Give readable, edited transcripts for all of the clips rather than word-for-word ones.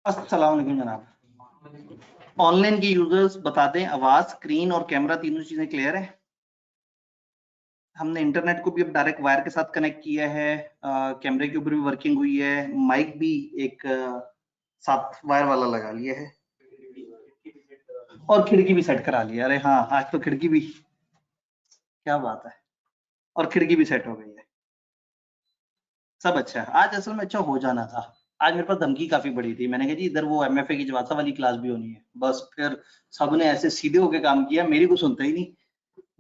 अस्सलाम वालेकुम जनाब। ऑनलाइन के यूजर्स बता दें, आवाज, स्क्रीन और कैमरा तीनों चीजें क्लियर है। हमने इंटरनेट को भी अब डायरेक्ट वायर के साथ कनेक्ट किया है, कैमरे के ऊपर भी वर्किंग हुई है, माइक भी एक साथ वायर वाला लगा लिया है और खिड़की भी सेट करा लिया। अरे हाँ, आज तो खिड़की भी, क्या बात है, और खिड़की भी सेट हो गई है। सब अच्छा है। आज असल में अच्छा हो जाना था। आज मेरे पास धमकी काफी बड़ी थी। मैंने कहा जी इधर वो एमएफए की जवासा वाली क्लास भी होनी है, बस फिर सबने ऐसे सीधे होके काम किया, मेरी को सुनता ही नहीं।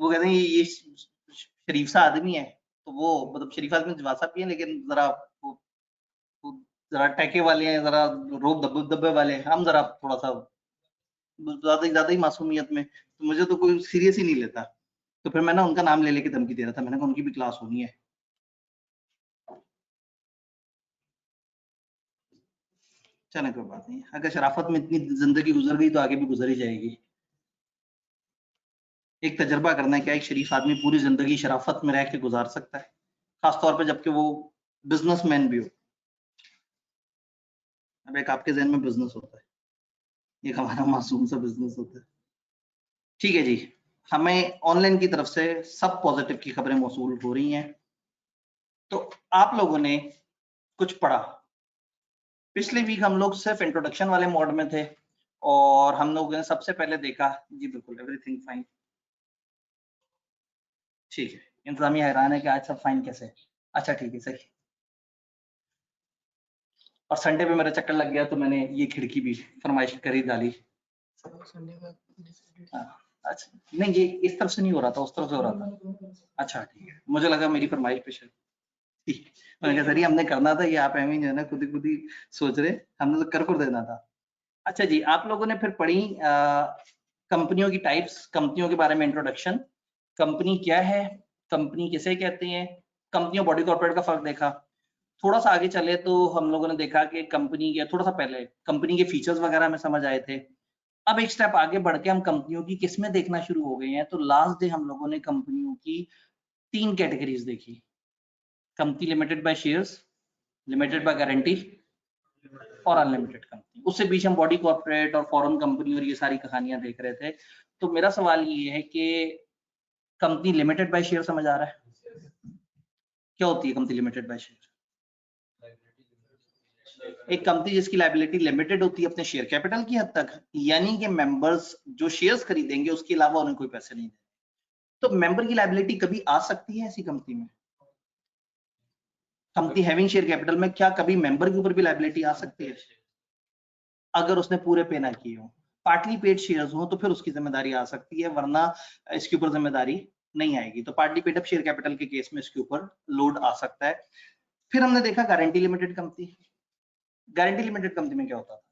वो कहते हैं ये शरीफ सा आदमी है, तो वो मतलब शरीफ आदमी जवासा भी है, लेकिन जरा वो जरा टैके वाले हैं, जरा रोब दब्बे दब्बे वाले हैं। हम जरा थोड़ा सा ज्यादा ही मासूमियत में, तो मुझे तो कोई सीरियस ही नहीं लेता। तो फिर मैं ना उनका नाम ले लेके धमकी दे रहा था। मैंने कहा उनकी भी क्लास होनी है। चलो कोई बात नहीं, अगर शराफत में इतनी जिंदगी गुजर गई तो आगे भी गुजर ही जाएगी। एक तजर्बा करना है क्या एक शरीफ आदमी पूरी जिंदगी शराफत में रह के गुजार सकता है, खासतौर पे जबकि वो बिजनेसमैन भी हो। अब एक आपके जहन में बिजनेस होता है, एक हमारा मासूम सा बिजनेस होता है। ठीक है जी, हमें ऑनलाइन की तरफ से सब पॉजिटिव की खबरें मौसूल हो रही हैं। तो आप लोगों ने कुछ पढ़ा? पिछले वीक हम लोग सिर्फ इंट्रोडक्शन वाले मोड में थे और हम लोगों ने सबसे पहले देखा, जी बिल्कुल एवरीथिंग फाइन, ठीक है। इंतजामिया हैरान है कि आज सब फाइन कैसे है। अच्छा ठीक है, सही। और संडे पे मेरा चक्कर लग गया तो मैंने ये खिड़की भी फरमाइश करी डाली। हाँ, अच्छा नहीं, ये इस तरफ से नहीं हो रहा था, उस तरफ से हो रहा था। अच्छा ठीक है, मुझे लगा मेरी फरमाइश पे शायद। ठीक है। मैंने कहा सर ये हमने करना था, ये आप एवं जो है ना खुद ही सोच रहे, हमने तो कर देना था। अच्छा जी, आप लोगों ने फिर पढ़ी कंपनियों की टाइप्स, कंपनियों के बारे में इंट्रोडक्शन, कंपनी क्या है, कंपनी किसे कहते हैं, कंपनी और बॉडी कॉर्पोरेट का फर्क देखा। थोड़ा सा आगे चले तो हम लोगों ने देखा कि कंपनी के, थोड़ा सा पहले कंपनी के फीचर्स वगैरह में समझ आए थे। अब एक स्टेप आगे बढ़ के हम कंपनियों की किस्में देखना शुरू हो गए हैं। तो लास्ट डे हम लोगों ने कंपनियों की 3 कैटेगरीज देखी। Company limited by shares, limited by guarantee और अनलिमिटेड कंपनी। उससे बीच हम बॉडी कॉर्पोरेट और फॉरेन कंपनी और ये सारी कहानियां देख रहे थे। तो मेरा सवाल ये है कि कंपनी लिमिटेड बाय शेयर समझ आ रहा है? क्या होती है कंपनी लिमिटेड बाय शेयर? एक कंपनी जिसकी लायबिलिटी लिमिटेड होती है अपने शेयर कैपिटल की हद तक, यानी कि मेंबर्स जो शेयर्स खरीदेंगे उसके अलावा उन्हें कोई पैसे नहीं देंगे। तो मेंबर की लायबिलिटी कभी आ सकती है ऐसी कंपनी में? कंपनी हैविंग शेयर कैपिटल में क्या कभी मेंबर के ऊपर भी लायबिलिटी आ सकती है अगर उसने पूरे पे ना किए हो? पार्टली पेड शेयर्स हो तो फिर उसकी जिम्मेदारी आ सकती है, वरना इसके ऊपर जिम्मेदारी नहीं आएगी। तो partly paid up share capital के केस में इसके ऊपर लोड आ सकता है। फिर हमने देखा guarantee limited company. Guarantee limited company में क्या होता था?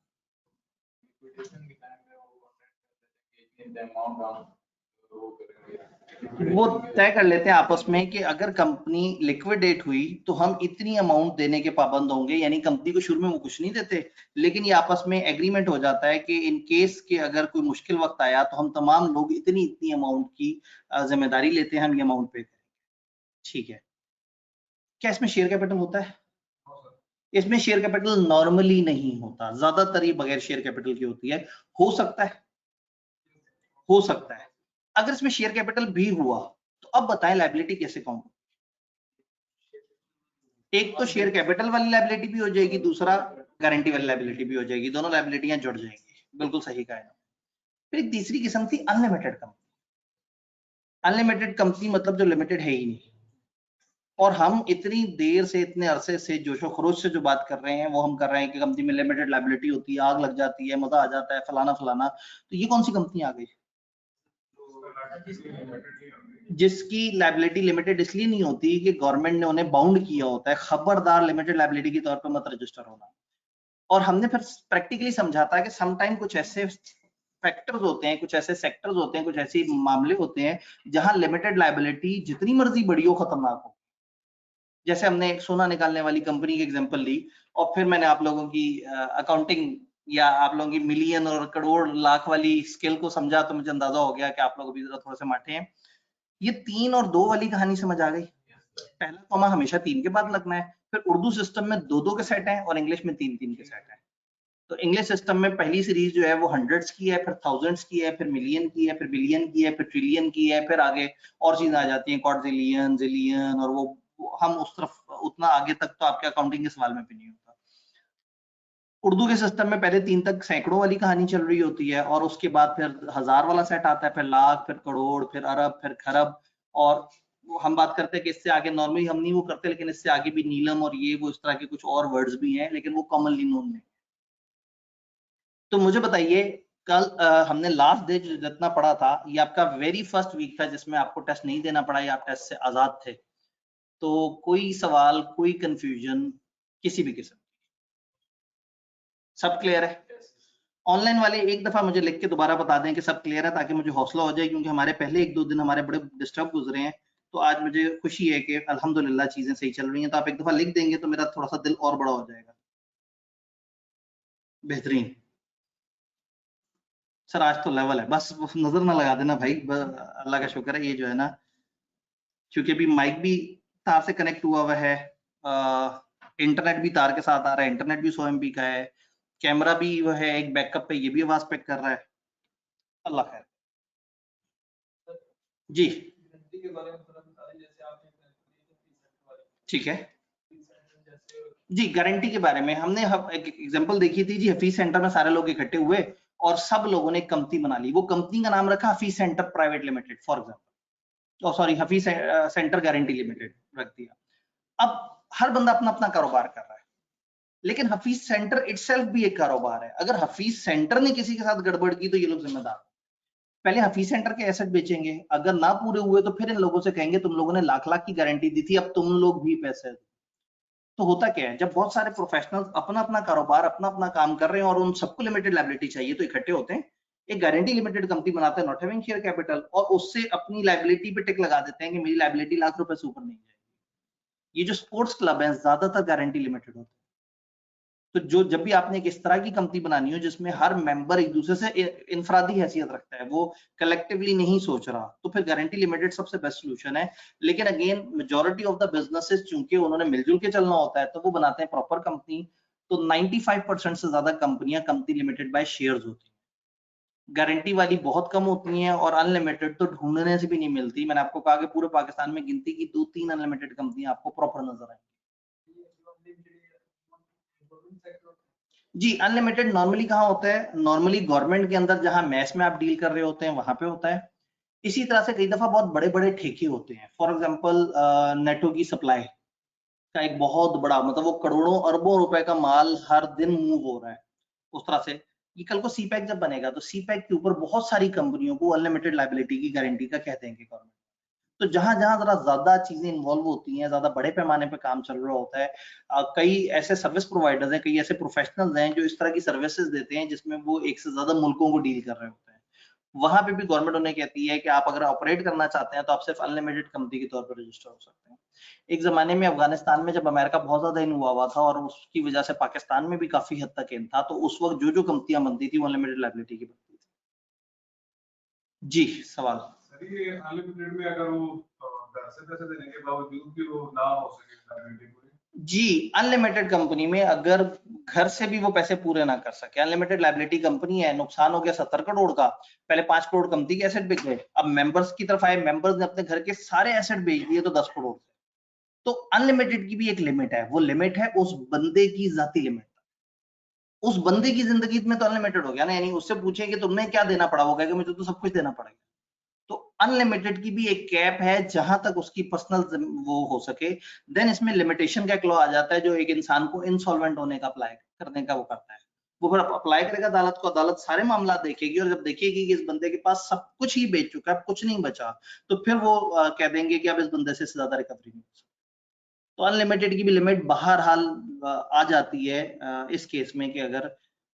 वो तय कर लेते हैं आपस में कि अगर कंपनी लिक्विडेट हुई तो हम इतनी अमाउंट देने के पाबंद होंगे। यानी कंपनी को शुरू में वो कुछ नहीं देते, लेकिन ये आपस में एग्रीमेंट हो जाता है कि इन केस के अगर कोई मुश्किल वक्त आया तो हम तमाम लोग इतनी इतनी अमाउंट की जिम्मेदारी लेते हैं, हम ये अमाउंट पे करेंगे। ठीक है। क्या इसमें शेयर कैपिटल होता है? इसमें शेयर कैपिटल नॉर्मली नहीं होता, ज्यादातर ये बगैर शेयर कैपिटल की होती है। हो सकता है, हो सकता है। अगर इसमें शेयर कैपिटल भी हुआ तो अब बताएं लायबिलिटी कैसे काउंट? एक तो शेयर कैपिटल वाली लायबिलिटी भी हो जाएगी, दूसरा गारंटी वाली लायबिलिटी भी हो जाएगी, दोनों लायबिलिटियां जुड़ जाएंगी। बिल्कुल सही कहा है। फिर एक तीसरी किस्म थी अनलिमिटेड कंपनी। अनलिमिटेड कंपनी मतलब जो लिमिटेड है ही नहीं, और हम इतनी देर से, इतने अरसे से जोशो खरोश से जो बात कर रहे हैं वो हम कर रहे हैं कि कंपनी में लिमिटेड लायबिलिटी होती है, आग लग जाती है, मजा आ जाता है, फलाना फलाना। तो ये कौन सी कंपनी आ गई जिसकी लायबिलिटी लिमिटेड इसलिए नहीं होती कि गवर्नमेंट ने उन्हें बाउंड किया होता है? खबरदार लिमिटेड लायबिलिटी के तौर पर मत रजिस्टर होना। और हमने फिर प्रैक्टिकली समझा था कि समटाइम कुछ ऐसे फैक्टर्स होते हैं, कुछ ऐसे सेक्टर्स होते हैं, कुछ ऐसे मामले होते हैं जहां लिमिटेड लायबिलिटी जितनी मर्जी बड़ी हो खतरनाक हो। जैसे हमने एक सोना निकालने वाली कंपनी की एग्जांपल ली, और फिर मैंने आप लोगों की अकाउंटिंग या आप लोगों की मिलियन और करोड़ लाख वाली स्केल को समझा, तो मुझे अंदाजा हो गया कि आप लोग भी जरा थोड़े से माठे हैं। ये 3 और 2 वाली कहानी समझ आ गई? पहला कॉमा हमेशा 3 के बाद लगना है। फिर उर्दू सिस्टम में 2-2 के सेट हैं और इंग्लिश में 3-3 के सेट हैं। तो तो इंग्लिश सिस्टम में पहली सीरीज जो है वो हंड्रेड्स की है, फिर थाउजेंड्स की है, फिर मिलियन की है, फिर बिलियन की है, फिर ट्रिलियन की है, फिर आगे और चीजें आ जाती हैं, क्वाड्रिलियन, जिलियन, और वो हम उस तरफ उतना आगे तक तो आपके अकाउंटिंग के सवाल में भी नहीं होता। उर्दू के सिस्टम में पहले 3 तक सैकड़ों वाली कहानी चल रही होती है, और उसके बाद फिर 1000 वाला सेट आता है, फिर लाख, फिर करोड़, फिर अरब, फिर खरब, और हम बात करते हैं कि इससे आगे नॉर्मली हम नहीं वो करते, लेकिन इससे आगे भी नीलम और ये वो इस तरह के कुछ और वर्ड्स भी हैं, लेकिन वो कॉमनली नोन नहीं। तो मुझे बताइए, कल हमने लास्ट डे जितना पढ़ा था, ये आपका वेरी फर्स्ट वीक था जिसमें आपको टेस्ट नहीं देना पड़ा, या आप टेस्ट से आजाद थे। तो कोई सवाल, कोई कंफ्यूजन किसी भी किस्म, सब क्लियर है? ऑनलाइन वाले एक दफा मुझे लिख के दोबारा बता दें कि सब क्लियर है, ताकि मुझे हौसला हो जाए, क्योंकि हमारे पहले 1-2 दिन हमारे बड़े डिस्टर्ब गुजरे हैं। तो आज मुझे खुशी है कि अल्हम्दुलिल्लाह चीजें सही चल रही हैं। तो आप एक दफा लिख देंगे तो मेरा थोड़ा सा दिल और बड़ा हो जाएगा। बेहतरीन सर, आज तो लेवल है, बस नजर ना लगा देना भाई, अल्लाह का शुक्र है। ये जो है ना, क्योंकि अभी माइक भी तार से कनेक्ट हुआ हुआ है, इंटरनेट भी तार के साथ आ रहा है, इंटरनेट भी 100 MB का है, कैमरा भी वो है एक बैकअप पे, ये भी आवाज पिक कर रहा है। अल्लाह खैर। जी ठीक है जी, गारंटी के बारे में हमने एक एग्जांपल देखी थी जी। हफीज सेंटर में सारे लोग इकट्ठे हुए और सब लोगों ने एक कंपनी बना ली। वो कंपनी का नाम रखा Hafeez centre private limited for example, sorry Hafeez centre guarantee limited रख दिया। अब हर बंदा अपना अपना कारोबार कर रहा है, लेकिन हफीज सेंटर इटसेल्फ भी एक कारोबार है। अगर हफीज सेंटर ने किसी के साथ गड़बड़ की तो ये लोग जिम्मेदार। पहले हफीज सेंटर के एसेट बेचेंगे, अगर ना पूरे हुए तो फिर इन लोगों से कहेंगे तुम लोगों ने लाख लाख की गारंटी दी थी, अब तुम लोग भी पैसे दो। तो होता क्या है, जब बहुत सारे प्रोफेशनल्स अपना अपना कारोबार, अपना अपना काम कर रहे हैं और उन सबको लिमिटेड लायबिलिटी चाहिए, तो इकट्ठे होते हैं, एक गारंटी लिमिटेड कंपनी बनाते हैं, नॉट हैविंग शेयर कैपिटल, और उससे अपनी लायबिलिटी पे टिक लगा देते हैं कि मेरी लायबिलिटी लाख रुपए से ऊपर नहीं जाएगी। ये जो स्पोर्ट्स क्लब है ज्यादातर गारंटी लिमिटेड होते हैं। तो जो जब भी आपने एक इस तरह की कंपनी बनानी हो जिसमें हर मेंबर एक दूसरे से इनफरादी हैसियत रखता है, वो कलेक्टिवली नहीं सोच रहा, तो फिर गारंटी लिमिटेड सबसे बेस्ट सोल्यूशन है। लेकिन again majority of the businesses चूंकि उन्होंने मिलजुल के चलना होता है, तो वो बनाते हैं प्रॉपर कंपनी। तो 95% से ज्यादा कंपनियां कंपनी लिमिटेड बाय शेयर्स होती हैं, गारंटी वाली बहुत कम होती हैं, और अनलिमिटेड तो ढूंढने से भी नहीं मिलती। मैंने आपको कहा कि पूरे पाकिस्तान में गिनती की 2-3 अनलिमिटेड कंपनियां आपको प्रॉपर नजर आएंगी। जी, अनलिमिटेड नॉर्मली कहाँ होता है, नॉर्मली गवर्नमेंट के अंदर जहां मैस में आप डील कर रहे होते हैं वहां पे होता है। इसी तरह से कई दफा बहुत बड़े बड़े ठेके होते हैं, फॉर एग्जांपल नेटो की सप्लाई का एक बहुत बड़ा, मतलब वो करोड़ों अरबों रुपए का माल हर दिन मूव हो रहा है, उस तरह से। ये कल को सीपैक जब बनेगा तो सीपैक के ऊपर बहुत सारी कंपनियों को अनलिमिटेड लायबिलिटी की गारंटी का कह देंगे गवर्नमेंट। तो जहां जहां जरा ज्यादा चीजें इन्वॉल्व होती हैं, ज्यादा बड़े पैमाने पे काम चल रहा होता है, कई ऐसे सर्विस प्रोवाइडर्स हैं, कई ऐसे प्रोफेशनल्स हैं जो इस तरह की सर्विसेज देते हैं जिसमें वो एक से ज्यादा मुल्कों को डील कर रहे होते हैं। वहां पे भी गवर्नमेंट उन्हें कहती है कि आप अगर ऑपरेट करना चाहते हैं तो आप सिर्फ अनलिमिटेड कंपनी के तौर पर रजिस्टर हो सकते हैं। एक जमाने में अफगानिस्तान में जब अमेरिका बहुत ज्यादा इन हुआ था और उसकी वजह से पाकिस्तान में भी काफी हद तक इन था, तो उस वक्त जो जो कंपनियां बनती थी वो अनलिमिटेड लायबिलिटी की बनती थी। जी सवाल। सर ये अनलिमिटेड में अगर वो घर से पैसे देने के बावजूद भी वो ना हो सके लायबिलिटी पूरी? जी, अनलिमिटेड कंपनी में अगर घर से भी वो पैसे पूरे ना कर सके, अनलिमिटेड लायबिलिटी कंपनी है, नुकसान हो गया 70 करोड़ का, पहले 5 करोड़ कंपनी के एसेट बिक गए, अब मेंबर्स की तरफ आए, मेंबर्स ने अपने घर के सारे एसेट बेच दिए तो 10 करोड़। तो अनलिमिटेड की भी एक लिमिट है, वो लिमिट है उस बंदे की जाती लिमिट। उस बंदे की जिंदगी में तो अनलिमिटेड हो गया ना, यानी उससे पूछे कि तुमने क्या देना पड़ा, वो कहेगा मुझे तो सब कुछ देना पड़ेगा। तो अनलिमिटेड की भी एक कैप है जहां तक उसकी पर्सनल वो हो सके। देन इसमें लिमिटेशन का क्लॉज आ जाता है जो एक इंसान को इंसॉल्वेंट होने का अप्लाई करने का वो करता है। वो फिर अप्लाई करेगा अदालत को, अदालत सारे मामला देखेगी, और जब देखेगी कि इस बंदे के पास सब कुछ ही बेच चुका है, कुछ नहीं बचा, तो फिर वो कह देंगे कि अब इस बंदे से ज्यादा रिकवरी नहीं हो सकती। तो अनलिमिटेड की भी लिमिट बहरहाल आ जाती है इस केस में कि अगर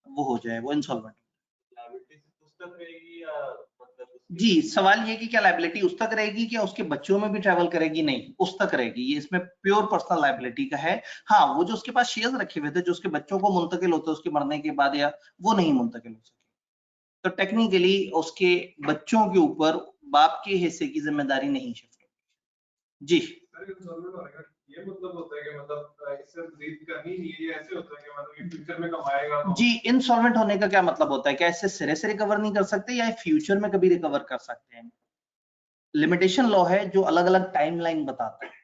वो हो जाए, वो इंसॉल्वेंट। जी, सवाल ये कि क्या लायबिलिटी उस तक रहेगी, क्या उसके बच्चों में भी ट्रैवल करेगी? नहीं, उस तक रहेगी। ये इसमें प्योर पर्सनल लायबिलिटी का है। हाँ, वो जो उसके पास शेयर्स रखे हुए थे जो उसके बच्चों को मुंतकिल होते उसके मरने के बाद, या वो नहीं मुंतकिल हो सके, तो टेक्निकली उसके बच्चों के ऊपर बाप के हिस्से की जिम्मेदारी नहीं शिफ्ट होगी। जी, ये मतलब होता है कि मतलब इससे मजीद करनी नहीं है, ये ऐसे होता है कि मतलब फ्यूचर में कमाएगा तो? जी, इंसॉल्वेंट होने का क्या मतलब होता है? क्या इससे सिरे से रिकवर नहीं कर सकते या फ्यूचर में कभी रिकवर कर सकते हैं? लिमिटेशन लॉ है जो अलग अलग टाइमलाइन बताता है।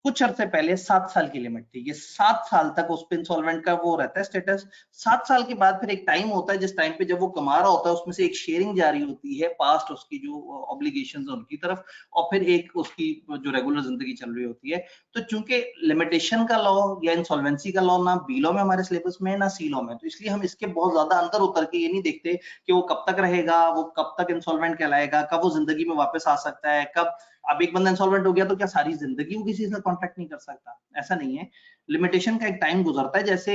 कुछ अरसे पहले 7 साल की लिमिट थी, ये 7 साल तक उस पे इंसॉल्वेंट का वो रहता है स्टेटस। 7 साल के बाद फिर एक टाइम होता है जिस टाइम पे जब वो कमा रहा होता है उसमें से एक शेयरिंग जारी होती है पास्ट उसकी जो ऑब्लिगेशंस है उनकी तरफ, और फिर एक उसकी जो रेगुलर जिंदगी चल रही होती है। तो चूंकि लिमिटेशन का लॉ या इंसॉल्वेंसी का लॉ ना बी लॉ में हमारे सिलेबस में है ना सी लॉ में, तो इसलिए हम इसके बहुत ज्यादा अंदर उतर के ये नहीं देखते कि वो कब तक रहेगा, वो कब तक इंसॉल्वेंट कहलाएगा, कब वो जिंदगी में वापस आ सकता है, कब। अब एक बंदा इंसॉल्वेंट हो गया तो क्या सारी जिंदगी वो किसी से कॉन्ट्रैक्ट नहीं कर सकता? ऐसा नहीं है। लिमिटेशन का एक टाइम गुजरता है, जैसे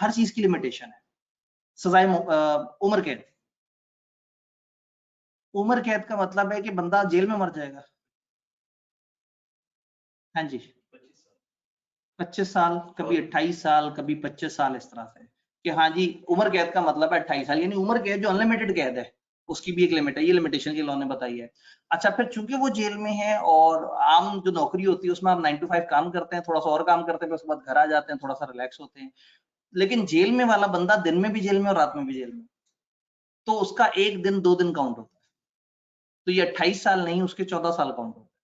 हर चीज की लिमिटेशन है। सजाए उम्र कैद, उम्र कैद का मतलब है कि बंदा जेल में मर जाएगा। हाँ जी, 25 साल, कभी 28 साल, कभी 25 साल, इस तरह से कि हाँ जी उम्र कैद का मतलब है 28 साल, यानी उम्र कैद जो अनलिमिटेड कैद है उसकी भी एक लिमिट है, ये लिमिटेशन की लॉ ने बताई है। अच्छा, फिर चूंकि वो जेल में है और आम जो नौकरी होती है उसमें आप 9 to 5 काम करते हैं, थोड़ा सा और काम करते हैं, उसके बाद घर आ जाते हैं, थोड़ा सा रिलैक्स होते हैं। लेकिन जेल में वाला बंदा दिन में भी जेल में और रात में भी जेल में, तो उसका एक दिन 2 दिन काउंट होता है। तो ये 28 साल नहीं, उसके 14 साल काउंट होते हैं।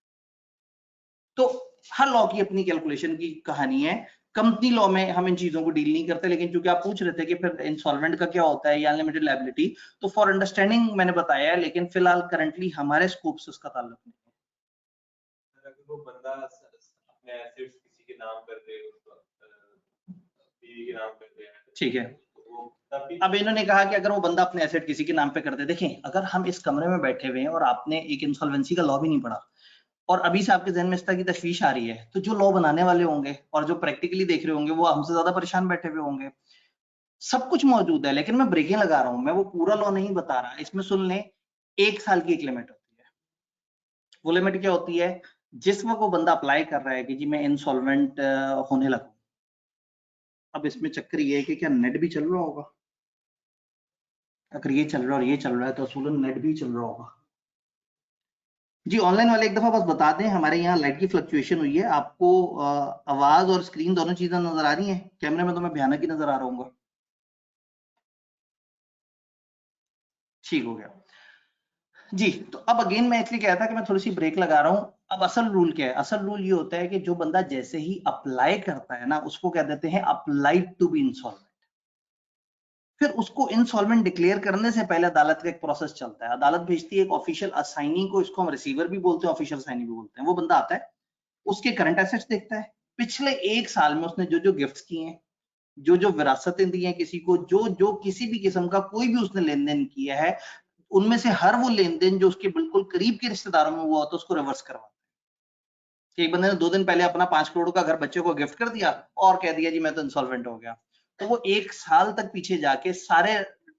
तो हर लॉ की अपनी कैलकुलेशन की कहानी है। कंपनी लॉ में हम इन चीजों को डील नहीं करते, लेकिन चूंकि आप पूछ रहे थे कि फिर इंसॉल्वेंट का क्या होता है या अनलिमिटेड लायबिलिटी, तो फॉर अंडरस्टैंडिंग मैंने बताया है, लेकिन फिलहाल करंटली हमारे स्कोप से उसका ताल्लुक नहीं है। अगर वो बंदा अपने एसेट्स किसी के नाम कर दे, बीवी के नाम कर दे, ठीक है, तो अब इन्होंने कहा कि अगर वो बंदा अपने एसेट किसी के नाम पे कर दे, देखें अगर हम इस कमरे में बैठे हुए हैं और आपने एक इंसॉल्वेंसी का लॉ भी नहीं पढ़ा और अभी से आपके जहन में इस तरह की तशवीश आ रही है, तो जो लॉ बनाने वाले होंगे और जो प्रैक्टिकली देख रहे होंगे वो हमसे ज्यादा परेशान बैठे हुए होंगे। सब कुछ मौजूद है, लेकिन मैं ब्रेकें लगा रहा हूं, मैं वो पूरा लॉ नहीं बता रहा। इसमें सुन लें, 1 साल की एक लिमिट होती है। वो लिमिट क्या होती है? जिस वक्त वो बंदा अप्लाई कर रहा है कि जी मैं इंसॉल्वेंट होने लगा, अब इसमें चक्कर ये है कि क्या नेट भी चल रहा होगा? अगर ये चल रहा है और ये चल रहा है तो असूलन नेट भी चल रहा होगा। जी, ऑनलाइन वाले एक दफा बस बता दें, हमारे यहाँ लाइट की फ्लक्चुएशन हुई है। आपको आवाज और स्क्रीन दोनों चीजें नजर आ रही हैं? कैमरे में तो मैं भयानक ही नजर आ रहा हूँ। ठीक हो गया जी। तो अब अगेन मैं इसलिए कह रहा था कि मैं थोड़ी सी ब्रेक लगा रहा हूँ। अब असल रूल क्या है? असल रूल ये होता है कि जो बंदा जैसे ही अप्लाई करता है ना, उसको कह देते हैं अप्लाइड टू बी इंसॉल्वेंट। फिर उसको इंसॉल्वेंट डिक्लेयर करने से पहले अदालत का एक प्रोसेस चलता है। अदालत भेजती है एक ऑफिशियल असाइनी को, इसको हम रिसीवर भी बोलते हैं, ऑफिशियल असाइनी भी बोलते हैं। वो बंदा आता है, उसके करंट एसेट्स देखता है, पिछले 1 साल में उसने जो जो गिफ्ट्स किए हैं, जो जो विरासतें दी हैं किसी को, जो जो किसी भी किस्म का कोई भी उसने लेन देन किया है, उनमें से हर वो लेन देन जो उसके बिल्कुल करीब के रिश्तेदारों में हुआ होता है उसको रिवर्स करवा। एक बंदे ने 2 दिन पहले अपना 5 करोड़ का घर बच्चे को गिफ्ट कर दिया और कह दिया जी मैं तो इंसॉल्वेंट हो गया, तो वो 1 साल तक पीछे जाके सारे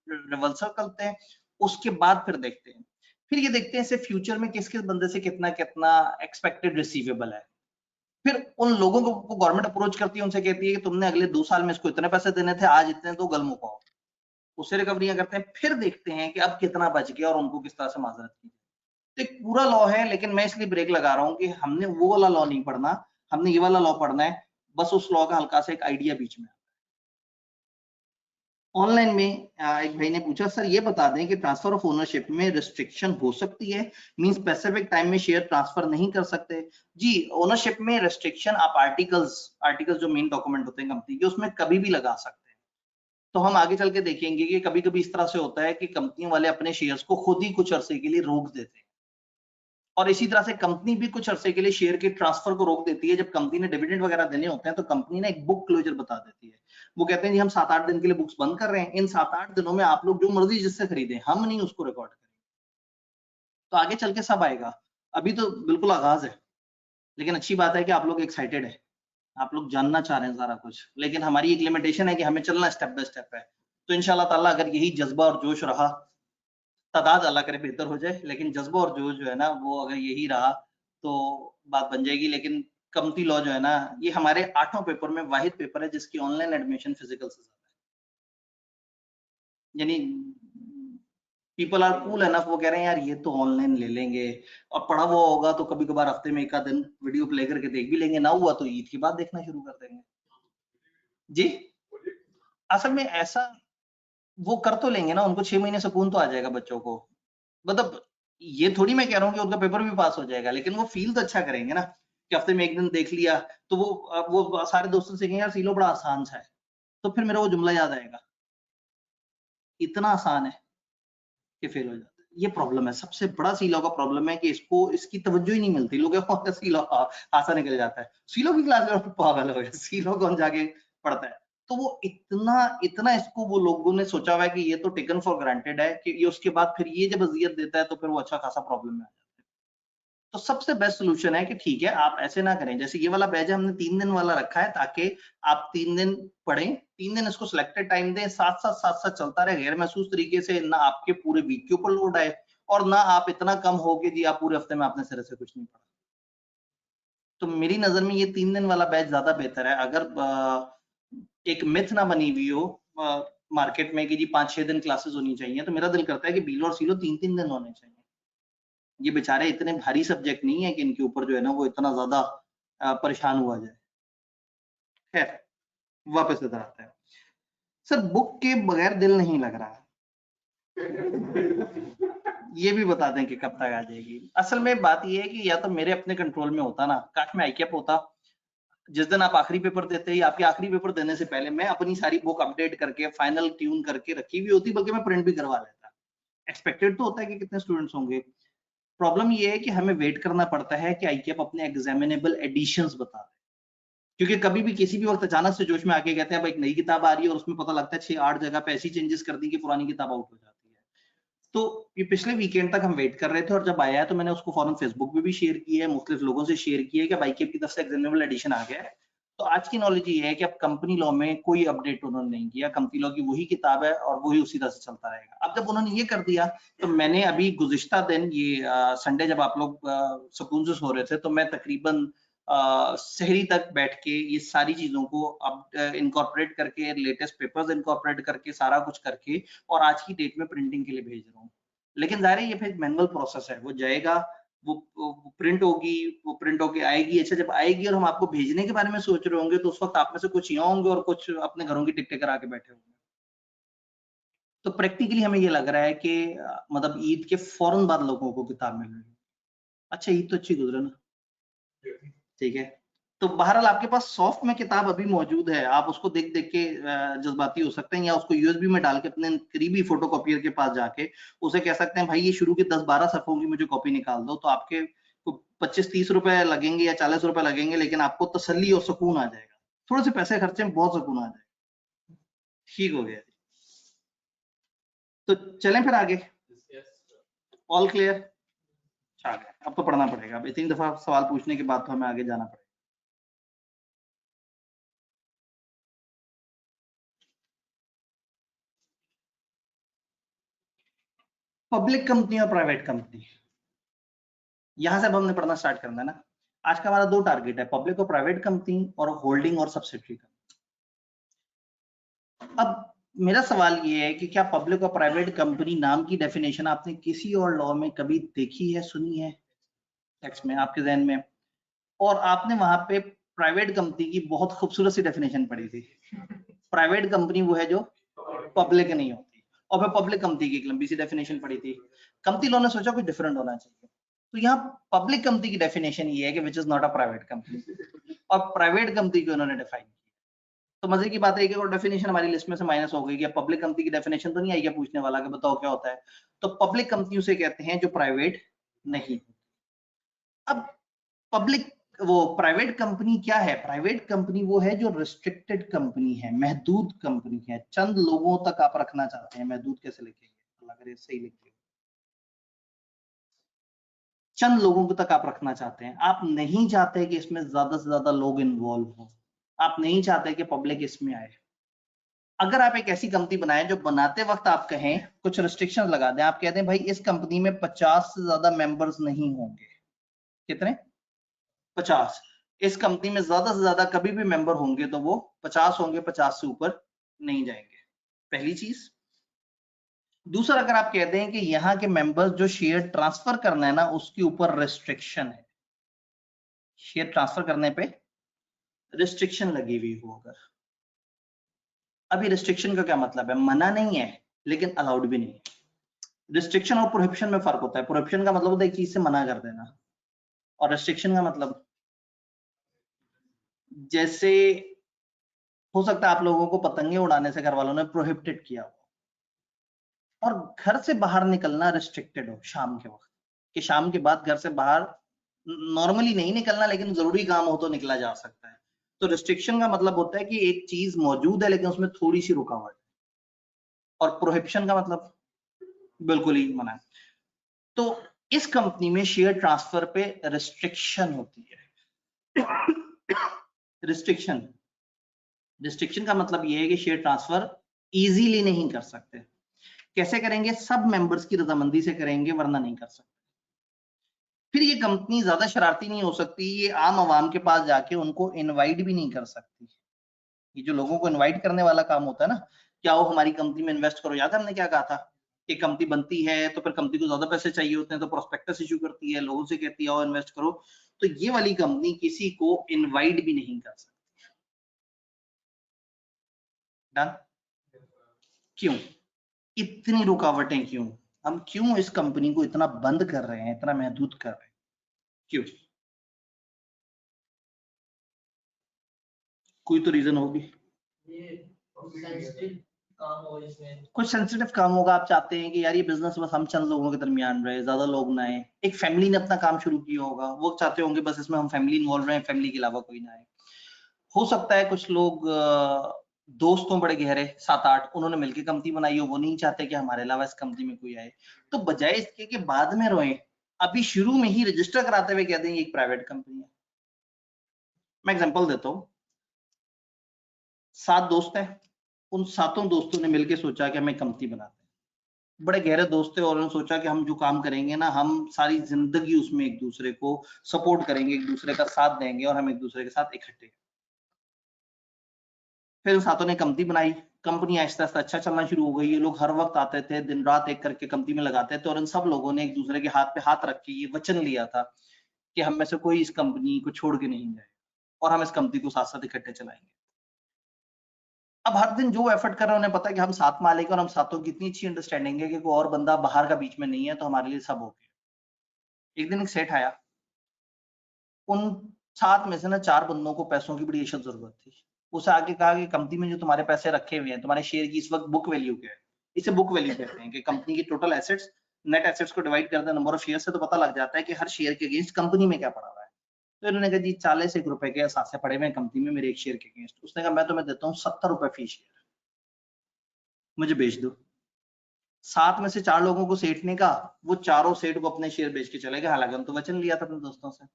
रिवर्सल करते हैं। उसके बाद फिर देखते हैं, फिर ये देखते हैं से फ्यूचर में किस किस बंदे से कितना कितना एक्सपेक्टेड रिसीवेबल है। फिर उन लोगों को गवर्नमेंट अप्रोच करती है, उनसे कहती है कि तुमने अगले 2 साल में इसको इतने पैसे देने थे, आज इतने तो गल मुकाओ। उससे रिकवरियां करते हैं, फिर देखते हैं कि अब कितना बच गया और उनको किस तरह से माजरत की। तो एक पूरा लॉ है, लेकिन मैं इसलिए ब्रेक लगा रहा हूं कि हमने वो वाला लॉ नहीं पढ़ना, हमने ये वाला लॉ पढ़ना है। बस उस लॉ का हल्का सा एक आइडिया बीच में। ऑनलाइन में एक भाई ने पूछा, सर ये बता दें कि ट्रांसफर ऑफ ओनरशिप में रिस्ट्रिक्शन हो सकती है, मीन स्पेसिफिक टाइम में शेयर ट्रांसफर नहीं कर सकते? जी, ओनरशिप में रिस्ट्रिक्शन आप आर्टिकल्स जो मेन डॉक्यूमेंट होते हैं कंपनी के, उसमें कभी भी लगा सकते हैं। तो हम आगे चल के देखेंगे कि कभी कभी इस तरह से होता है कि कंपनी वाले अपने शेयर्स को खुद ही कुछ अरसे के लिए रोक देते हैं, और इसी तरह से कंपनी भी कुछ अरसे के लिए शेयर के ट्रांसफर को रोक देती है। जब कंपनी ने डिविडेंड वगैरह देने होते हैं तो कंपनी ने एक बुक क्लोजर बता देती है। वो कहते हैं जी हम 7-8 दिन के लिए बुक्स बंद कर रहे हैं, इन 7-8 दिनों में आप लोग जो मर्जी जिससे खरीदें, हम नहीं उसको रिकॉर्ड करें। तो आगे चल के सब आएगा, अभी तो बिल्कुल आगाज है। लेकिन अच्छी बात है कि आप लोग एक्साइटेड है, आप लोग जानना चाह रहे हैं सारा कुछ, लेकिन हमारी एक लिमिटेशन है कि हमें चलना स्टेप बाय स्टेप है। तो इंशाल्लाह ताला अगर यही जज्बा और जोश रहा, तादाद अल्लाह करे बेहतर हो जाए, लेकिन जज्बा और जोश जो है ना वो अगर यही रहा तो बात बन जाएगी। लेकिन कमती लॉ जो है ना, ये हमारे 8 पेपर में वाहिद पेपर है जिसकी ऑनलाइन एडमिशन फिजिकल से ज्यादा है। यानी पीपल आर कूल एनफ, वो कह रहे हैं यार ये तो ऑनलाइन ले लेंगे, और पढ़ा हुआ होगा तो कभी कभार हफ्ते में एक आध दिन वीडियो प्ले करके देख भी लेंगे, ना हुआ तो ईद के बाद देखना शुरू कर देंगे। जी असल में ऐसा वो कर तो लेंगे ना, उनको 6 महीने सुकून तो आ जाएगा बच्चों को। मतलब ये थोड़ी मैं कह रहा हूँ कि उनका पेपर भी पास हो जाएगा, लेकिन वो फील तो अच्छा करेंगे ना कि हफ्ते में एक दिन देख लिया तो वो सारे दोस्तों से कहेंगे यार सीलो बड़ा आसान सा है, तो फिर मेरा वो जुमला याद आएगा, इतना आसान है कि फेल हो जाता है। ये प्रॉब्लम है, सबसे बड़ा सीलो का प्रॉब्लम है कि इसको इसकी तवज्जो ही नहीं मिलती। लोग कहते हैं सीलो आसान निकल जाता है, सीलो की क्लास में पागल हो गए, सीलो कौन जाके पढ़ता है। तो वो इतना इतना इसको वो लोगों ने सोचा हुआ है कि ये तो टेकन फॉर ग्रांटेड है कि ये, उसके बाद फिर ये जब अजियत देता है तो फिर वो अच्छा खासा प्रॉब्लम में आ जाता है। तो सबसे बेस्ट सोल्यूशन है कि ठीक है आप ऐसे ना करें, जैसे ये वाला बैच हमने 3 दिन वाला रखा है ताकि आप 3 दिन पढ़ें, 3 दिन इसको सिलेक्टेड टाइम दें, साथ साथ चलता रहे गैर महसूस तरीके से, ना आपके पूरे वीक के ऊपर लोड आए और ना आप इतना कम हो कि जी आप पूरे हफ्ते में आपने सिरे से कुछ नहीं पढ़ा। तो मेरी नजर में ये 3 दिन वाला बैच ज्यादा बेहतर है। अगर एक मिथ ना बनी हुई हो मार्केट में कि जी 5-6 दिन क्लासेस होनी चाहिए, तो मेरा दिल करता है कि बीलो और सीलो 3-3 दिन होने चाहिए। ये बेचारे इतने भारी सब्जेक्ट नहीं है कि इनके ऊपर जो है ना वो इतना ज्यादा परेशान हुआ जाए। खैर वापस इधर आता है। सर बुक के बगैर दिल नहीं लग रहा, ये भी बता दें कि कब तक आ जाएगी। असल में बात ये है कि या तो मेरे अपने कंट्रोल में होता ना, काश में आईकेप होता, जिस दिन आप आखिरी पेपर देते हैं, आपके आखिरी पेपर देने से पहले मैं अपनी सारी बुक अपडेट करके फाइनल ट्यून करके रखी हुई होती, बल्कि मैं प्रिंट भी करवा लेता। एक्सपेक्टेड तो होता है कि कितने स्टूडेंट्स होंगे। प्रॉब्लम ये है कि हमें वेट करना पड़ता है कि आईकेप अपने एग्जामिनेबल एडिशंस बता दे, क्योंकि कभी भी किसी भी वक्त अचानक से जोश में आके कहते हैं भाई एक नई किताब आ रही है और उसमें पता लगता है 6-8 जगह पे ऐसी चेंजेस कर दी कि पुरानी किताब आउट हो जाती है। तो ये पिछले वीकेंड तक हम वेट कर रहे थे और जब आया है तो मैंने उसको फौरन फेसबुक पे भी शेयर किया है, मुख्तलिफ लोगों से शेयर किया है कि बाईकेप की तरफ से एग्जामिनेबल एडिशन आ गया है। तो आज की नॉलेज ये है कि अब कंपनी लॉ में कोई अपडेट उन्होंने नहीं किया, कंपनी लॉ की वही किताब है और वही उसी तरह से चलता रहेगा। अब जब उन्होंने ये कर दिया तो मैंने अभी गुज़िश्ता दिन ये संडे जब आप लोग सुकून से सो रहे थे तो मैं तकरीबन सहरी तक बैठ के ये सारी चीजों को अब इनकॉर्पोरेट करके, लेटेस्ट पेपर्स इनकॉर्पोरेट करके, सारा कुछ करके और आज की डेट में प्रिंटिंग के लिए भेज रहा हूँ। लेकिन जाहिर है ये फिर मैनुअल प्रोसेस है, वो जाएगा, वो प्रिंट होगी, वो प्रिंट होके आएगी। अच्छा जब आएगी और हम आपको भेजने के बारे में सोच रहे होंगे तो उस वक्त आप में से कुछ यहाँ होंगे और कुछ अपने घरों की टिकटें करा के बैठे होंगे। तो प्रैक्टिकली हमें ये लग रहा है कि मतलब ईद के फौरन बाद लोगों को किताब मिल रही है। अच्छा ईद तो अच्छी गुजरे ना, ठीक है। तो बहरहाल आपके पास सॉफ्ट में किताब अभी मौजूद है, आप उसको देख देख के जज्बाती हो सकते हैं या उसको यूएसबी में डाल के अपने करीबी फोटोकॉपियर के पास जाके उसे कह सकते हैं भाई ये शुरू के 10-12 सफ़ों की मुझे कॉपी निकाल दो, तो आपके 25-30 रुपए लगेंगे या 40 रुपए लगेंगे, लेकिन आपको तसल्ली और सुकून आ जाएगा। थोड़े से पैसे खर्चे में बहुत सुकून आ जाएगा। ठीक हो गया, तो चलें फिर आगे। All clear? अब तो पढ़ना पड़ेगा, अब इतनी दफा सवाल पूछने के बाद तो हमें आगे जाना पड़ेगा। पब्लिक कंपनी और प्राइवेट कंपनी, यहां से अब हमने पढ़ना स्टार्ट करना है ना। आज का हमारा 2 टारगेट है, पब्लिक और प्राइवेट कंपनी और होल्डिंग और सब्सिडरी कंपनी। अब मेरा सवाल ये है कि क्या पब्लिक और प्राइवेट कंपनी नाम की डेफिनेशन आपने किसी और लॉ में कभी देखी है, सुनी है टेक्स्ट में आपके जहन में? और आपने वहां पे प्राइवेट कंपनी की बहुत खूबसूरत सी डेफिनेशन पढ़ी थी। प्राइवेट कंपनी वो है जो पब्लिक नहीं होती, और फिर पब्लिक कंपनी की एक लंबी सी डेफिनेशन पढ़ी थी। कंपनी लॉ ने सोचा कुछ डिफरेंट होना चाहिए, तो यहाँ पब्लिक कंपनी की डेफिनेशन ये है कि which is not a private company, और प्राइवेट कंपनी को उन्होंने डिफाइन किया। तो मजे की बात है कि और डेफिनेशन हमारी लिस्ट में से माइनस हो गई कि पब्लिक कंपनी की डेफिनेशन तो नहीं आई क्या पूछने वाला कि बताओ क्या होता है। तो पब्लिक कंपनी उसे कहते हैं जो प्राइवेट नहीं। अब पब्लिक वो प्राइवेट कंपनी क्या है? प्राइवेट कंपनी वो है जो रिस्ट्रिक्टेड कंपनी है, महदूद कंपनी है, चंद लोगों तक आप रखना चाहते हैं। महदूद कैसे लिखेंगे अगर ये सही लिखिए, चंद लोगों तक आप रखना चाहते हैं, आप नहीं चाहते कि इसमें ज्यादा से ज्यादा लोग इन्वॉल्व हो, आप नहीं चाहते कि पब्लिक इसमें आए। अगर आप एक ऐसी कंपनी बनाएं जो बनाते वक्त आप कहें कुछ रिस्ट्रिक्शन लगा दें, आप कहते हैं भाई इस कंपनी में 50 से ज्यादा मेंबर्स नहीं होंगे। कितने? 50। इस कंपनी में ज्यादा से ज्यादा कभी भी मेंबर होंगे तो वो 50 होंगे, 50 से ऊपर नहीं जाएंगे। पहली चीज। दूसरा, अगर आप कहते हैं कि यहाँ के मेंबर्स जो शेयर ट्रांसफर करना है ना उसके ऊपर रिस्ट्रिक्शन है, शेयर ट्रांसफर करने पे रिस्ट्रिक्शन लगी हुई हो, अगर अभी रिस्ट्रिक्शन का क्या मतलब है? मना नहीं है लेकिन अलाउड भी नहीं है। रिस्ट्रिक्शन और प्रोहिबिशन में फर्क होता है। प्रोहिबिशन का मतलब होता है एक चीज से मना कर देना, और रिस्ट्रिक्शन का मतलब जैसे हो सकता है आप लोगों को पतंगे उड़ाने से घर वालों ने प्रोहिबिटेड किया हो, और घर से बाहर निकलना रिस्ट्रिक्टेड हो शाम के वक्त, कि शाम के बाद घर से बाहर नॉर्मली नहीं निकलना, लेकिन जरूरी काम हो तो निकला जा सकता है। तो रिस्ट्रिक्शन का मतलब होता है कि एक चीज मौजूद है लेकिन उसमें थोड़ी सी रुकावट, और प्रोहिबिशन का मतलब बिल्कुल ही मना है। तो इस कंपनी में शेयर ट्रांसफर पे रिस्ट्रिक्शन होती है। रिस्ट्रिक्शन का मतलब ये है कि शेयर ट्रांसफर इजीली नहीं कर सकते। कैसे करेंगे? सब मेंबर्स की रजामंदी से करेंगे, वरना नहीं कर सकते। फिर ये कंपनी ज्यादा शरारती नहीं हो सकती, ये आम आवाम के पास जाके उनको इनवाइट भी नहीं कर सकती। ये जो लोगों को इनवाइट करने वाला काम होता है ना, क्या वो हमारी कंपनी में इन्वेस्ट करो, याद है हमने क्या कहा था कि कंपनी बनती है तो फिर कंपनी को ज्यादा पैसे चाहिए होते हैं, तो प्रोस्पेक्टस इशू करती है, लोगों से कहती है आओ इन्वेस्ट करो। तो ये वाली कंपनी किसी को इनवाइट भी नहीं कर सकती। डन? क्यों इतनी रुकावटें? क्यों हम क्यों इस कंपनी को इतना बंद कर रहे हैं, इतना महदूद कर रहे हैं? क्यों? कोई तो रीजन होगी। कुछ सेंसिटिव काम होगा, आप चाहते हैं कि यार ये बिजनेस बस हम चंद लोगों के दरमियान रहे, ज्यादा लोग ना आए। एक फैमिली ने अपना काम शुरू किया होगा, वो चाहते होंगे बस इसमें हम फैमिली इन्वॉल्व रहे, फैमिली के अलावा कोई ना आए। हो सकता है कुछ लोग दोस्तों बड़े गहरे 7-8, उन्होंने मिलकर कंपनी बनाई हो, वो नहीं चाहते कि हमारे अलावा इस कंपनी में कोई आए। तो बजाय इसके कि बाद में रोएं, अभी शुरू में ही रजिस्टर कराते हुए कह दें एक प्राइवेट कंपनी है। मैं एग्जांपल देता हूँ, 7 दोस्त हैं, उन 7 दोस्तों ने मिलकर सोचा कि हम एक कंपनी बनाते हैं। बड़े गहरे दोस्त थे, और उन्होंने सोचा कि हम जो काम करेंगे ना, हम सारी जिंदगी उसमें एक दूसरे को सपोर्ट करेंगे, एक दूसरे का साथ देंगे, और हम एक दूसरे के साथ इकट्ठे। फिर उन 7 ने कंपनी बनाई। कंपनी आहिस्ता आहिस्ता अच्छा चलना शुरू हो गई। ये लोग हर वक्त आते थे, दिन रात एक करके कंपनी में लगाते थे, और इन सब लोगों ने एक दूसरे के हाथ पे हाथ रख के ये वचन लिया था कि हम में से कोई इस कंपनी को छोड़ के नहीं जाए, और हम इस कंपनी को साथ साथ इकट्ठे चलाएंगे। अब हर दिन जो एफर्ट कर रहे हैं, उन्हें पता है कि हम 7 मालिक, और हम 7 की इतनी अच्छी अंडरस्टैंडिंग है कि कोई और बंदा बाहर का बीच में नहीं है, तो हमारे लिए सब हो गया। एक दिन एक सेठ आया, उन 7 में से ना 4 बंदों को पैसों की बड़ी इशद जरूरत थी। उसे आके कहा कि कंपनी में जो तुम्हारे पैसे रखे हुए हैं, तुम्हारे शेयर की इस वक्त बुक वैल्यू क्या है? इसे बुक वैल्यू कहते हैं कि कंपनी की टोटल एसेट्स, नेट एसेट्स को डिवाइड कर दें नंबर ऑफ शेयर से, तो पता लग जाता है कि हर शेयर के अगेंस्ट कंपनी में क्या पड़ा हुआ है। तो इन्होंने कहा जी 40 रुपए के साथ से पड़े हुए हैं कंपनी में मेरे एक शेयर के अगेंस्ट। उसने कहा मैं तुम्हें देता हूँ 70 रुपए फी शेयर, मुझे बेच दो। 7 में से 4 लोगों को सेठ ने कहा, वो चारों सेठ को अपने शेयर बेच के चले गए, हालांकि हम तो वचन लिया था अपने दोस्तों से।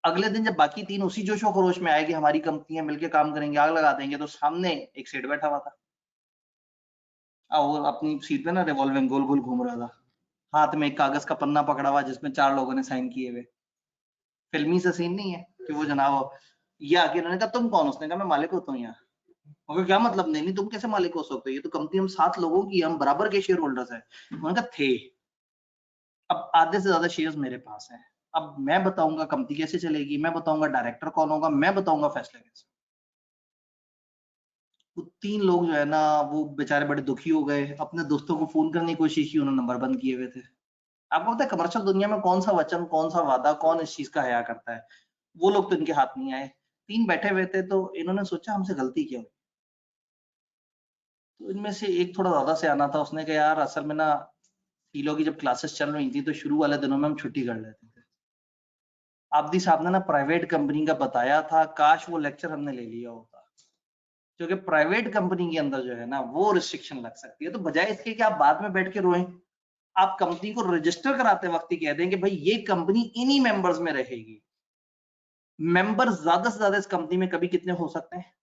अगले दिन जब बाकी 3 उसी जोशो खरोश में आए कि हमारी कंपनियां मिलकर काम करेंगे, आग लगा देंगे, तो सामने एक सेठ बैठा हुआ था, वो अपनी सीट पे ना रिवॉल्विंग गोल गोल घूम रहा था, हाथ में एक कागज का पन्ना पकड़ा हुआ जिसमें 4 लोगों ने साइन किए हुए। फिल्मी से सीन नहीं है कि वो जनाब ये आके उन्होंने कहा तुम कौन? उसने कहा मैं मालिक होता हूँ यहाँ। उनका क्या मतलब? नहीं नहीं, तुम कैसे मालिक हो सकते हो, ये तो कंपनी हम 7 लोगों की, हम बराबर के शेयर होल्डर्स है। उन्होंने कहा थे, अब आधे से ज्यादा शेयर्स मेरे पास हैं, अब मैं बताऊंगा कंपनी कैसे चलेगी, मैं बताऊंगा डायरेक्टर कौन होगा, मैं बताऊंगा फैसले कैसे। वो 3 लोग जो है ना, वो बेचारे बड़े दुखी हो गए, अपने दोस्तों को फोन करने की कोशिश की, उन्होंने नंबर बंद किए हुए थे। आपको पता है कमर्शियल दुनिया में कौन सा वचन, कौन सा वादा, कौन इस चीज का हया करता है? वो लोग तो इनके हाथ नहीं आए। 3 बैठे हुए थे, तो इन्होंने सोचा हमसे गलती क्या हुई। तो इनमें से एक थोड़ा ज्यादा से आना था, उसने कहा यार असल में ना तीनों की जब क्लासेस चल रही थी तो शुरू वाले दिनों में हम छुट्टी कर लेते थे। आबदी साहब ने ना प्राइवेट कंपनी का बताया था, काश वो लेक्चर हमने ले लिया होता, क्योंकि प्राइवेट कंपनी के अंदर जो है ना वो रिस्ट्रिक्शन लग सकती है। तो बजाय इसके कि आप बाद में बैठ के रोएं, आप कंपनी को रजिस्टर कराते वक्त ही कह दें कि भाई ये कंपनी इन्हीं मेंबर्स में रहेगी। मेंबर ज्यादा से ज्यादा इस कंपनी में कभी कितने हो सकते हैं?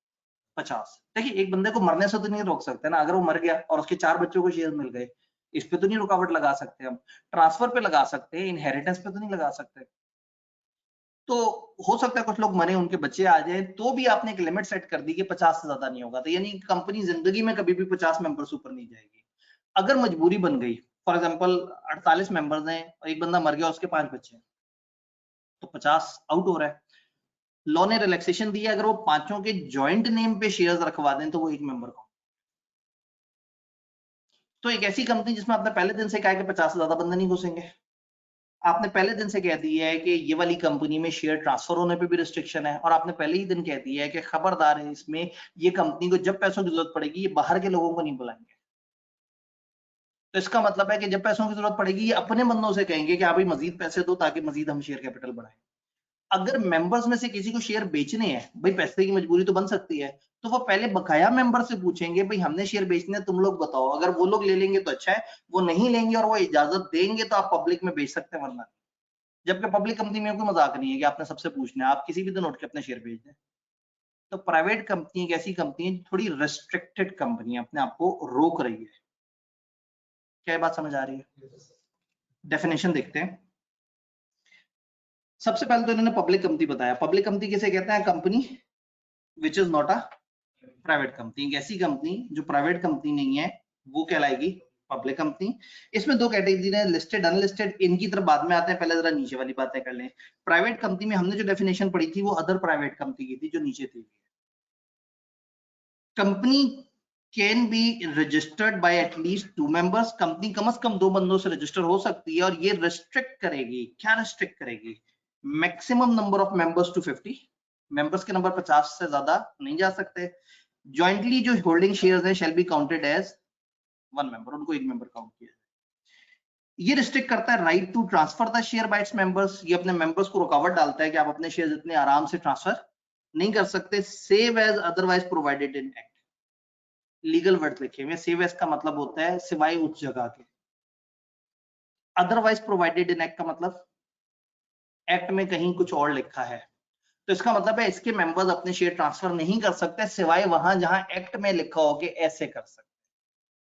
50। देखिए एक बंदे को मरने से तो नहीं रोक सकते ना, अगर वो मर गया और उसके 4 बच्चों को शेयर मिल गए, इस पे तो नहीं रुकावट लगा सकते हम। ट्रांसफर पे लगा सकते हैं, इनहेरिटेंस पे तो नहीं लगा सकते। तो हो सकता है कुछ लोग मरे, उनके बच्चे आ जाए, तो भी आपने एक लिमिट सेट कर दी कि 50 से ज्यादा नहीं होगा, तो यानी कंपनी जिंदगी में कभी भी 50 मेंबर्स ऊपर नहीं जाएगी। अगर मजबूरी बन गई, फॉर एग्जांपल 48 मेंबर्स हैं और एक बंदा मर गया, उसके 5 बच्चे हैं, तो 50 आउट हो रहा है। लॉ ने रिलैक्सेशन दी है, अगर वो पांचों के जॉइंट नेम पे शेयर्स रखवा दें तो वो एक मेंबर काउंट। तो एक ऐसी कंपनी जिसमें आपने पहले दिन से कहा है कि 50 से ज्यादा बंदे नहीं घुसेंगे, आपने पहले दिन से कह दिया है कि ये वाली कंपनी में शेयर ट्रांसफर होने पे भी रिस्ट्रिक्शन है, और आपने पहले ही दिन कह दिया है कि खबरदार है, इसमें ये कंपनी को जब पैसों की जरूरत पड़ेगी ये बाहर के लोगों को नहीं बुलाएंगे। तो इसका मतलब है कि जब पैसों की जरूरत पड़ेगी ये अपने बंदों से कहेंगे कि आप भाई मजीद पैसे दो ताकि मजीद हम शेयर कैपिटल बढ़ाएं। अगर मेंबर्स में से किसी को शेयर बेचने हैं, भाई पैसे की मजबूरी तो बन सकती है, तो वो पहले बकाया मेंबर से पूछेंगे भाई हमने शेयर बेचने, तुम लोग बताओ। अगर वो लोग ले लेंगे तो अच्छा है, वो नहीं लेंगे और वो इजाजत देंगे तो आप पब्लिक में बेच सकते हैं, वरना नहीं। जबकि पब्लिक कंपनी में कोई मजाक नहीं है कि आपने सबसे पूछना है, आप किसी भी दिन उठ के अपने शेयर बेच दें। तो प्राइवेट कंपनी एक ऐसी कंपनी है थोड़ी रेस्ट्रिक्टेड कंपनी है, अपने आप को रोक रही है। क्या बात समझ आ रही है? डेफिनेशन देखते हैं। सबसे पहले तो इन्होंने पब्लिक कंपनी बताया। पब्लिक कंपनी किसे कहते हैं? Company which is not a private company. एक ऐसी कंपनी जो प्राइवेट कंपनी नहीं है वो कहलाएगी पब्लिक कंपनी। इसमें दो कैटेगरी है, लिस्टेड अनलिस्टेड। इनकी तरफ बाद में आते हैं, पहले जरा नीचे वाली बातें कर लें। प्राइवेट कंपनी में हमने जो डेफिनेशन पढ़ी थी वो अदर प्राइवेट कंपनी की थी जो नीचे थी। Company can be registered by at least 2 members. Company कम से कम 2 बंदों से रजिस्टर हो सकती है, और ये रिस्ट्रिक्ट करेगी, क्या रिस्ट्रिक्ट करेगी? Maximum number of members to 50। Members के नंबर 50 से ज्यादा नहीं जा सकते। जॉइंटली जो होल्डिंग शेयर्स हैं shall be counted as 1 member, उनको एक मेंबर काउंट किया। ये रिस्ट्रिक्ट करता है right to transfer the share by its members. ये अपने मेंबर्स को रुकावट डालता है कि आप अपने शेयर इतने आराम से ट्रांसफर नहीं कर सकते, save as otherwise provided in act. Legal word लिखे हुए, सेव एज का मतलब होता है सिवाय उस जगह के। अदरवाइज प्रोवाइडेड इन एक्ट का मतलब एक्ट में कहीं कुछ और लिखा है, तो इसका मतलब है इसके मेंबर्स अपने शेयर ट्रांसफर नहीं कर सकते सिवाय वहां जहां एक्ट में लिखा हो कि ऐसे कर सकते।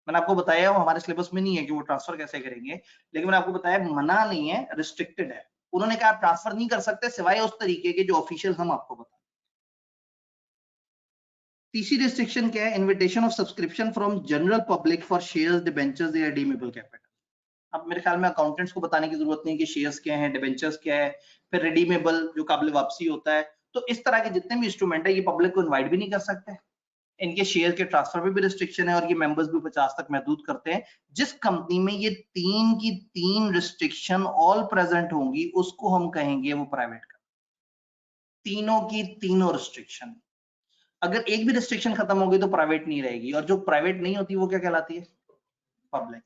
मैंने आपको बताया वो हमारे सिलेबस में नहीं है कि वो ट्रांसफर कैसे करेंगे, लेकिन मैंने आपको बताया मना नहीं है, रिस्ट्रिक्टेड है। उन्होंने कहा आप ट्रांसफर नहीं कर सकते सिवाय उस तरीके के जो ऑफिशियल हम आपको बता। तीसरी रिस्ट्रिक्शन क्या है? Invitation of subscription from general public for shares, debentures या रिडीमेबल कैपिटल। अब मेरे ख्याल में अकाउंटेंट्स को बताने की जरूरत नहीं कि शेयर्स क्या है, डिबेंचर्स क्या है, फिर रिडीमेबल जो काबिल वापसी होता है। तो इस तरह के जितने भी इंस्ट्रूमेंट है ये पब्लिक को इनवाइट भी नहीं कर सकते। इनके शेयर के ट्रांसफर पे भी रिस्ट्रिक्शन है, और ये मेंबर्स भी 50 तक महदूद करते हैं। जिस कंपनी में ये 3 की 3 रिस्ट्रिक्शन ऑल प्रेजेंट होंगी उसको हम कहेंगे वो प्राइवेट कंपनी। तीनों की तीनों रिस्ट्रिक्शन, अगर एक भी रिस्ट्रिक्शन खत्म होगी तो प्राइवेट नहीं रहेगी, और जो प्राइवेट नहीं होती वो क्या कहलाती है? पब्लिक।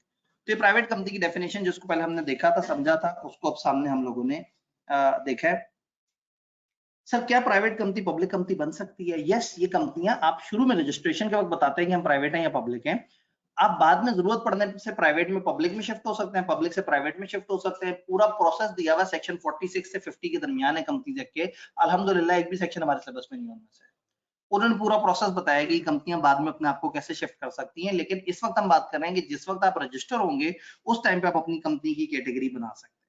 तो ये प्राइवेट कंपनी की डेफिनेशन जिसको पहले हमने देखा था, समझा था, उसको अब सामने हम लोगों ने देखा है। सर क्या प्राइवेट कंपनी पब्लिक कंपनी बन सकती है? यस, ये कंपनियां आप शुरू में रजिस्ट्रेशन के वक्त बताते हैं कि हम प्राइवेट हैं या पब्लिक हैं। आप बाद में जरूरत पड़ने से प्राइवेट में पब्लिक में शिफ्ट हो सकते हैं, पब्लिक से प्राइवेट में शिफ्ट हो सकते हैं। पूरा प्रोसेस दिया हुआ सेक्शन 46 से 50 के दरमियान है कंपनी एक्ट के। अल्हम्दुलिल्लाह एक भी सेक्शन हमारे सिलेबस में नहीं होने से। उन्होंने पूरा प्रोसेस बताया कि कंपनियां बाद में अपने आप को कैसे शिफ्ट कर सकती हैं, लेकिन इस वक्त हम बात कर रहे हैं कि जिस वक्त आप रजिस्टर होंगे उस टाइम पे आप अपनी कंपनी की कैटेगरी बना सकते हैं।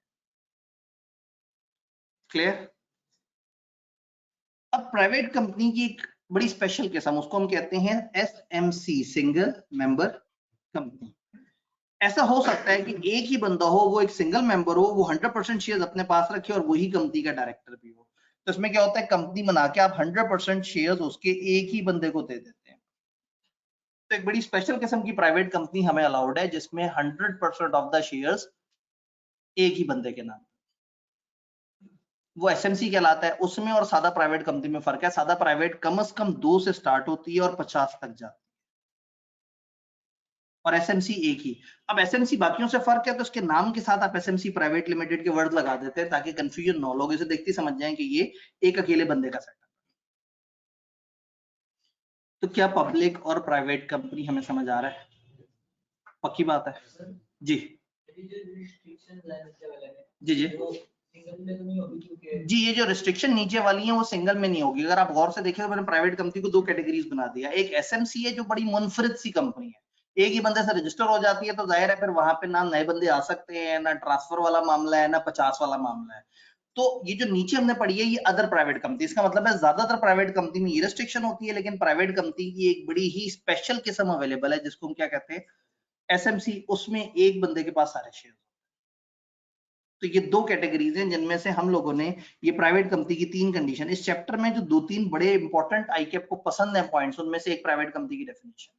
क्लियर? अब प्राइवेट कंपनी की एक बड़ी स्पेशल किस्म, उसको हम कहते हैं एसएमसी, सिंगल मेंबर कंपनी। ऐसा हो सकता है कि एक ही बंदा हो, वो एक सिंगल मेंबर हो, वो 100% शेयर अपने पास रखे और वही कंपनी का डायरेक्टर भी हो। तो इसमें क्या होता है, कंपनी बना के आप 100% शेयर उसके एक ही बंदे को दे देते हैं। तो एक बड़ी स्पेशल किस्म की प्राइवेट कंपनी हमें अलाउड है जिसमें 100% ऑफ द शेयर्स एक ही बंदे के नाम, वो एसएमसी कहलाता है। उसमें और सादा प्राइवेट कंपनी में फर्क है। सादा प्राइवेट कम से कम 2 से स्टार्ट होती है और 50 तक जाती है, और एसएमसी एक ही। अब एसएमसी बाकियों से फर्क है, तो उसके नाम के साथ आप एसएमसी प्राइवेट लिमिटेड के वर्ड लगा देते हैं ताकि कंफ्यूजन ना हो, लोग इसे देखते समझ जाएं कि ये एक अकेले बंदे का सेटअप। तो क्या पब्लिक और प्राइवेट कंपनी हमें समझ आ रहा है? पक्की बात है जी जी जी जी। ये जो रिस्ट्रिक्शन नीचे वाली है वो सिंगल में नहीं होगी। अगर आप गौर से देखें तो मैंने प्राइवेट कंपनी को 2 कैटेगरीज बना दिया। एक एसएमसी है जो बड़ी मुनफरिद सी कंपनी है, एक ही बंदे से रजिस्टर हो जाती है, तो जाहिर है फिर वहां पे ना नए बंदे आ सकते हैं, ना ट्रांसफर वाला मामला है, ना 50 वाला मामला है। तो ये जो नीचे हमने पढ़ी है ये अदर प्राइवेट कंपनी। इसका मतलब है ज्यादातर प्राइवेट कंपनी में ये रिस्ट्रिक्शन होती है, लेकिन प्राइवेट कंपनी की एक बड़ी ही स्पेशल किस्म अवेलेबल है जिसको हम क्या कहते हैं, एसएमसी। उसमें एक बंदे के पास सारे शेयर। तो ये 2 कैटेगरीज हैं जिनमें से हम लोगों ने ये प्राइवेट कंपनी की 3 कंडीशन इस चैप्टर में जो 2-3 बड़े इंपॉर्टेंट आईकेप को पसंद है पॉइंट्स, उनमें से एक प्राइवेट कंपनी की डेफिनेशन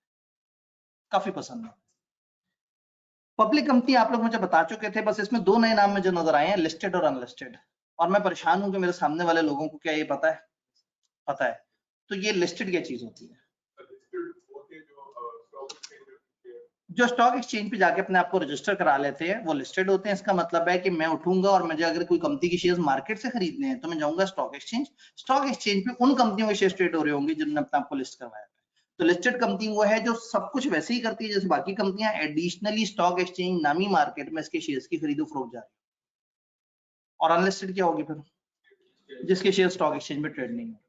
काफी पसंद है। पब्लिक कंपनी आप लोग मुझे बता चुके थे, बस इसमें 2 नए नाम मुझे नजर आए हैं, लिस्टेड और अनलिस्टेड। और मैं परेशान हूं कि मेरे सामने वाले लोगों को क्या ये पता है? पता है। तो ये लिस्टेड क्या चीज होती है? जो स्टॉक एक्सचेंज पे जाके अपने आप को रजिस्टर करा लेते हैं वो लिस्टेड होते हैं। इसका मतलब है कि मैं उठूंगा और मुझे अगर कोई कंपनी के शेयर्स मार्केट से खरीदने हैं तो मैं जाऊंगा स्टॉक एक्सचेंज। स्टॉक एक्सचेंज पे उन कंपनियों के शेयर ट्रेड हो रहे होंगे जिन्होंने अपने आप को लिस्ट करवाया है। तो लिस्टेड कंपनी वो है जो सब कुछ वैसे ही करती है जैसे बाकी कंपनियां, एडिशनली स्टॉक एक्सचेंज नामी मार्केट में इसके शेयर्स की खरीदो फरोख्त जारी है। और अनलिस्टेड क्या होगी फिर? जिसके शेयर स्टॉक एक्सचेंज में ट्रेड नहीं हो।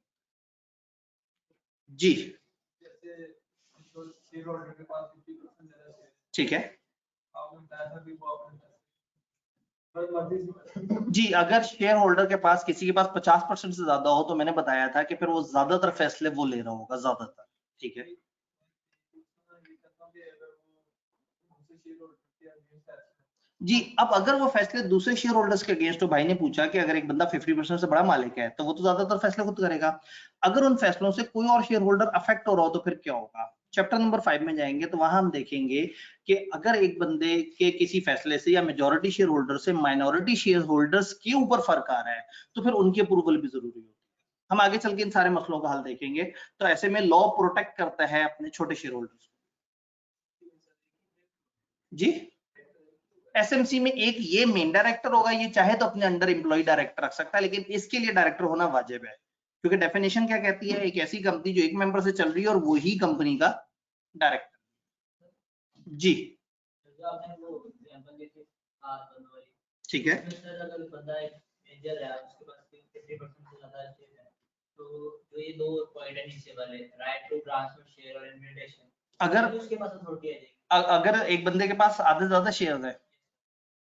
जी ठीक है जी। अगर शेयर होल्डर के पास किसी के पास 50% से ज्यादा हो तो मैंने बताया था कि फिर वो ज्यादातर फैसले वो ले रहा होगा, ज्यादातर। ठीक है जी। अब अगर वो फैसले दूसरे शेयर होल्डर्स के अगेंस्ट हो, भाई ने पूछा कि अगर एक बंदा 50% से बड़ा मालिक है तो वो तो ज्यादातर फैसले खुद करेगा। अगर उन फैसलों से कोई और शेयर होल्डर अफेक्ट हो रहा हो तो फिर क्या होगा? चैप्टर नंबर 5 में जाएंगे तो वहां हम देखेंगे कि अगर एक बंदे के किसी फैसले से या मेजॉरिटी शेयर होल्डर से माइनॉरिटी शेयर होल्डर्स के ऊपर फर्क आ रहा है तो फिर उनकी अप्रूवल भी जरूरी होती है। हम आगे चल के इन सारे मसलों का हल देखेंगे। तो ऐसे में लॉ प्रोटेक्ट करता है अपने छोटे शेयर होल्डर्स को। जी एसएमसी में एक ये मेन डायरेक्टर होगा, ये चाहे तो अपने अंडर एम्प्लॉय डायरेक्टर रख सकता है, लेकिन इसके लिए डायरेक्टर होना वाजिब है। क्योंकि डेफिनेशन क्या कहती है? एक ऐसी कंपनी जो एक मेंबर से चल रही है और वही कंपनी का डायरेक्टर। जी ठीक है अगर एक बंदे के पास आधे से ज्यादा शेयर है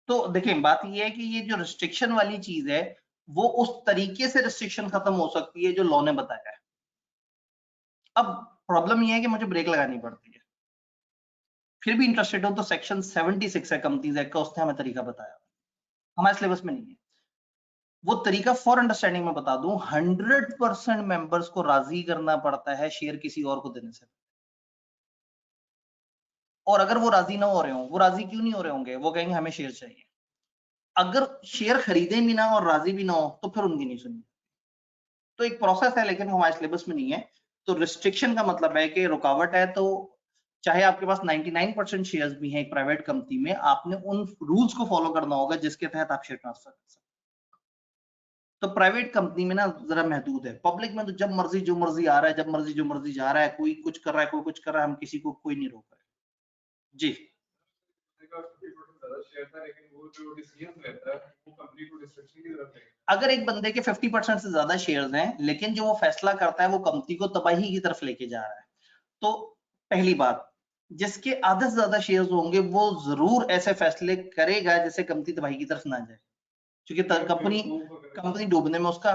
तो देखिए बात ये है कि ये जो रिस्ट्रिक्शन वाली चीज है वो उस तरीके से रिस्ट्रिक्शन खत्म हो सकती है जो लॉ ने बताया है। अब प्रॉब्लम ये है कि मुझे ब्रेक लगानी पड़ती है, फिर भी इंटरेस्टेड हो तो सेक्शन 76 है कंपनीज एक्ट का, उसने हमें तरीका बताया, हमारे सिलेबस में नहीं है वो तरीका। फॉर अंडरस्टैंडिंग में बता दूं, 100% मेंबर्स को राजी करना पड़ता है शेयर किसी और को देने से। और अगर वो राजी ना हो रहे हो, वो राजी क्यों नहीं हो रहे होंगे? वो कहेंगे हमें शेयर चाहिए। अगर शेयर खरीदे भी ना और राजी भी ना हो तो फिर उनकी नहीं सुनी। तो एक प्रोसेस है लेकिन वो हमारे सिलेबस में नहीं है। तो रिस्ट्रिक्शन का मतलब है कि रुकावट है, तो चाहे आपके पास 99% शेयर्स भी हैं एक प्राइवेट कंपनी में, आपने उन रूल्स को फॉलो करना होगा जिसके तहत आप शेयर ट्रांसफर कर सकते हैं। तो प्राइवेट कंपनी में ना जरा महदूद है, पब्लिक में तो जब मर्जी जो मर्जी आ रहा है, जब मर्जी जो मर्जी जा रहा है, कोई कुछ कर रहा है, कोई कुछ कर रहा है, हम किसी को कोई नहीं रोक रहा है। जी अगर एक बंदे के 50% से ज्यादा शेयर्स हैं लेकिन जो वो फैसला करता है वो कंपनी को तबाही की तरफ लेके जा रहा है, तो पहली बात, जिसके आधे से ज्यादा शेयर्स होंगे वो जरूर ऐसे फैसले करेगा जिससे कंपनी तबाही की तरफ ना जाए, क्योंकि कंपनी डूबने में उसका।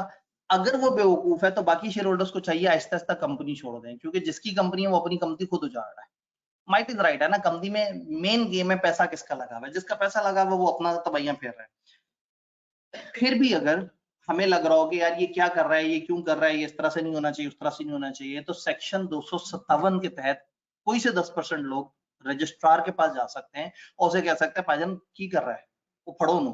अगर वो बेवकूफ है तो बाकी शेयर होल्डर्स को चाहिए आहिस्ता आहिस्ता कंपनी छोड़ दें, क्योंकि जिसकी कंपनी है वो अपनी कंपनी खुद उजाड़ रहा है। माइट इज राइट है ना, कंपनी में मेन गेम है पैसा किसका लगा हुआ है, जिसका पैसा लगा हुआ है वो अपना तबाहियां फेर रहा है। फिर भी अगर हमें लग रहा हो कि यार ये क्या कर रहा है, ये क्यों कर रहा है, ये इस तरह से नहीं होना चाहिए, उस तरह से नहीं होना चाहिए, तो सेक्शन 257 के तहत कोई से 10% लोग रजिस्ट्रार के पास जा सकते हैं और उसे कह सकते हैं भाईजान की कर रहा है वो पढ़ो नो।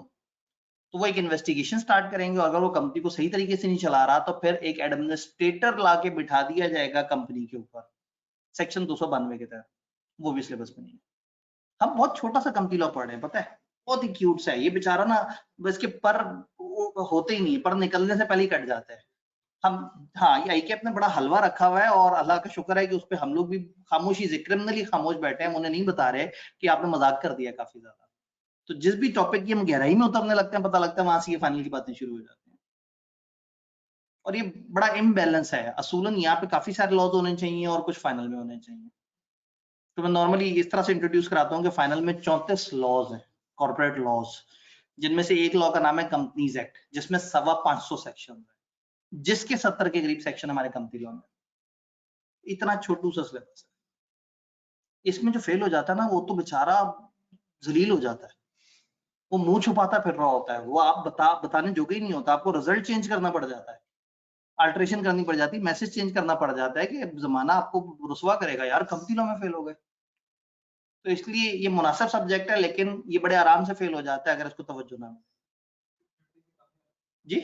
तो वो एक इन्वेस्टिगेशन स्टार्ट करेंगे और अगर वो कंपनी को सही तरीके से नहीं चला रहा तो फिर एक एडमिनिस्ट्रेटर ला के बिठा दिया जाएगा कंपनी के ऊपर, सेक्शन 292 के तहत। वो भी सिलेबस में नहीं है। हम बहुत छोटा सा कंपनी लॉ पढ़ रहे हैं, पता है, बहुत ही क्यूट सा है ये बेचारा ना, बस के पर होते ही नहीं, पर निकलने से पहले ही कट जाते हैं। हम हाँ ये आईकेप ने बड़ा हलवा रखा हुआ है और अल्लाह का शुक्र है कि उस पर हम लोग भी खामोशी से क्रिमिनली खामोश बैठे हैं, उन्हें नहीं बता रहे कि आपने मजाक कर दिया काफी ज्यादा। तो जिस भी टॉपिक की हम गहराई में उतरने लगते हैं पता लगता है वहां से ये फाइनल की बातें शुरू हो जाती हैं। और ये बड़ा इम्बैलेंस है, असूलन यहाँ पे काफी सारे लॉज होने चाहिए और कुछ फाइनल में होने चाहिए। तो मैं नॉर्मली इस तरह से इंट्रोड्यूस कराता हूँ कि फाइनल में 34 लॉज हैं, कॉर्पोरेट लॉज, जिनमें से एक लॉ का नाम है कंपनीज एक्ट जिसमें 550 सेक्शन है, जिसके 70 के करीब सेक्शन हमारे कंपनी लॉ में। इतना छोटू सा सिलेबस है, इसमें जो फेल हो जाता है ना वो तो बेचारा जलील हो जाता है, वो मुंह छुपाता फिर रहा होता है, वो आप बताने जोगे ही नहीं होता, आपको रिजल्ट चेंज करना पड़ जाता है, अल्टरेशन करनी पड़ जाती है, मैसेज चेंज करना पड़ जाता है कि जमाना आपको रुसवा करेगा यार कंपनी लॉ में फेल हो गए। तो इसलिए ये मुनासिब सब्जेक्ट है, लेकिन ये बड़े आराम से फेल हो जाता है अगर इसको तवज्जो ना मिले। जी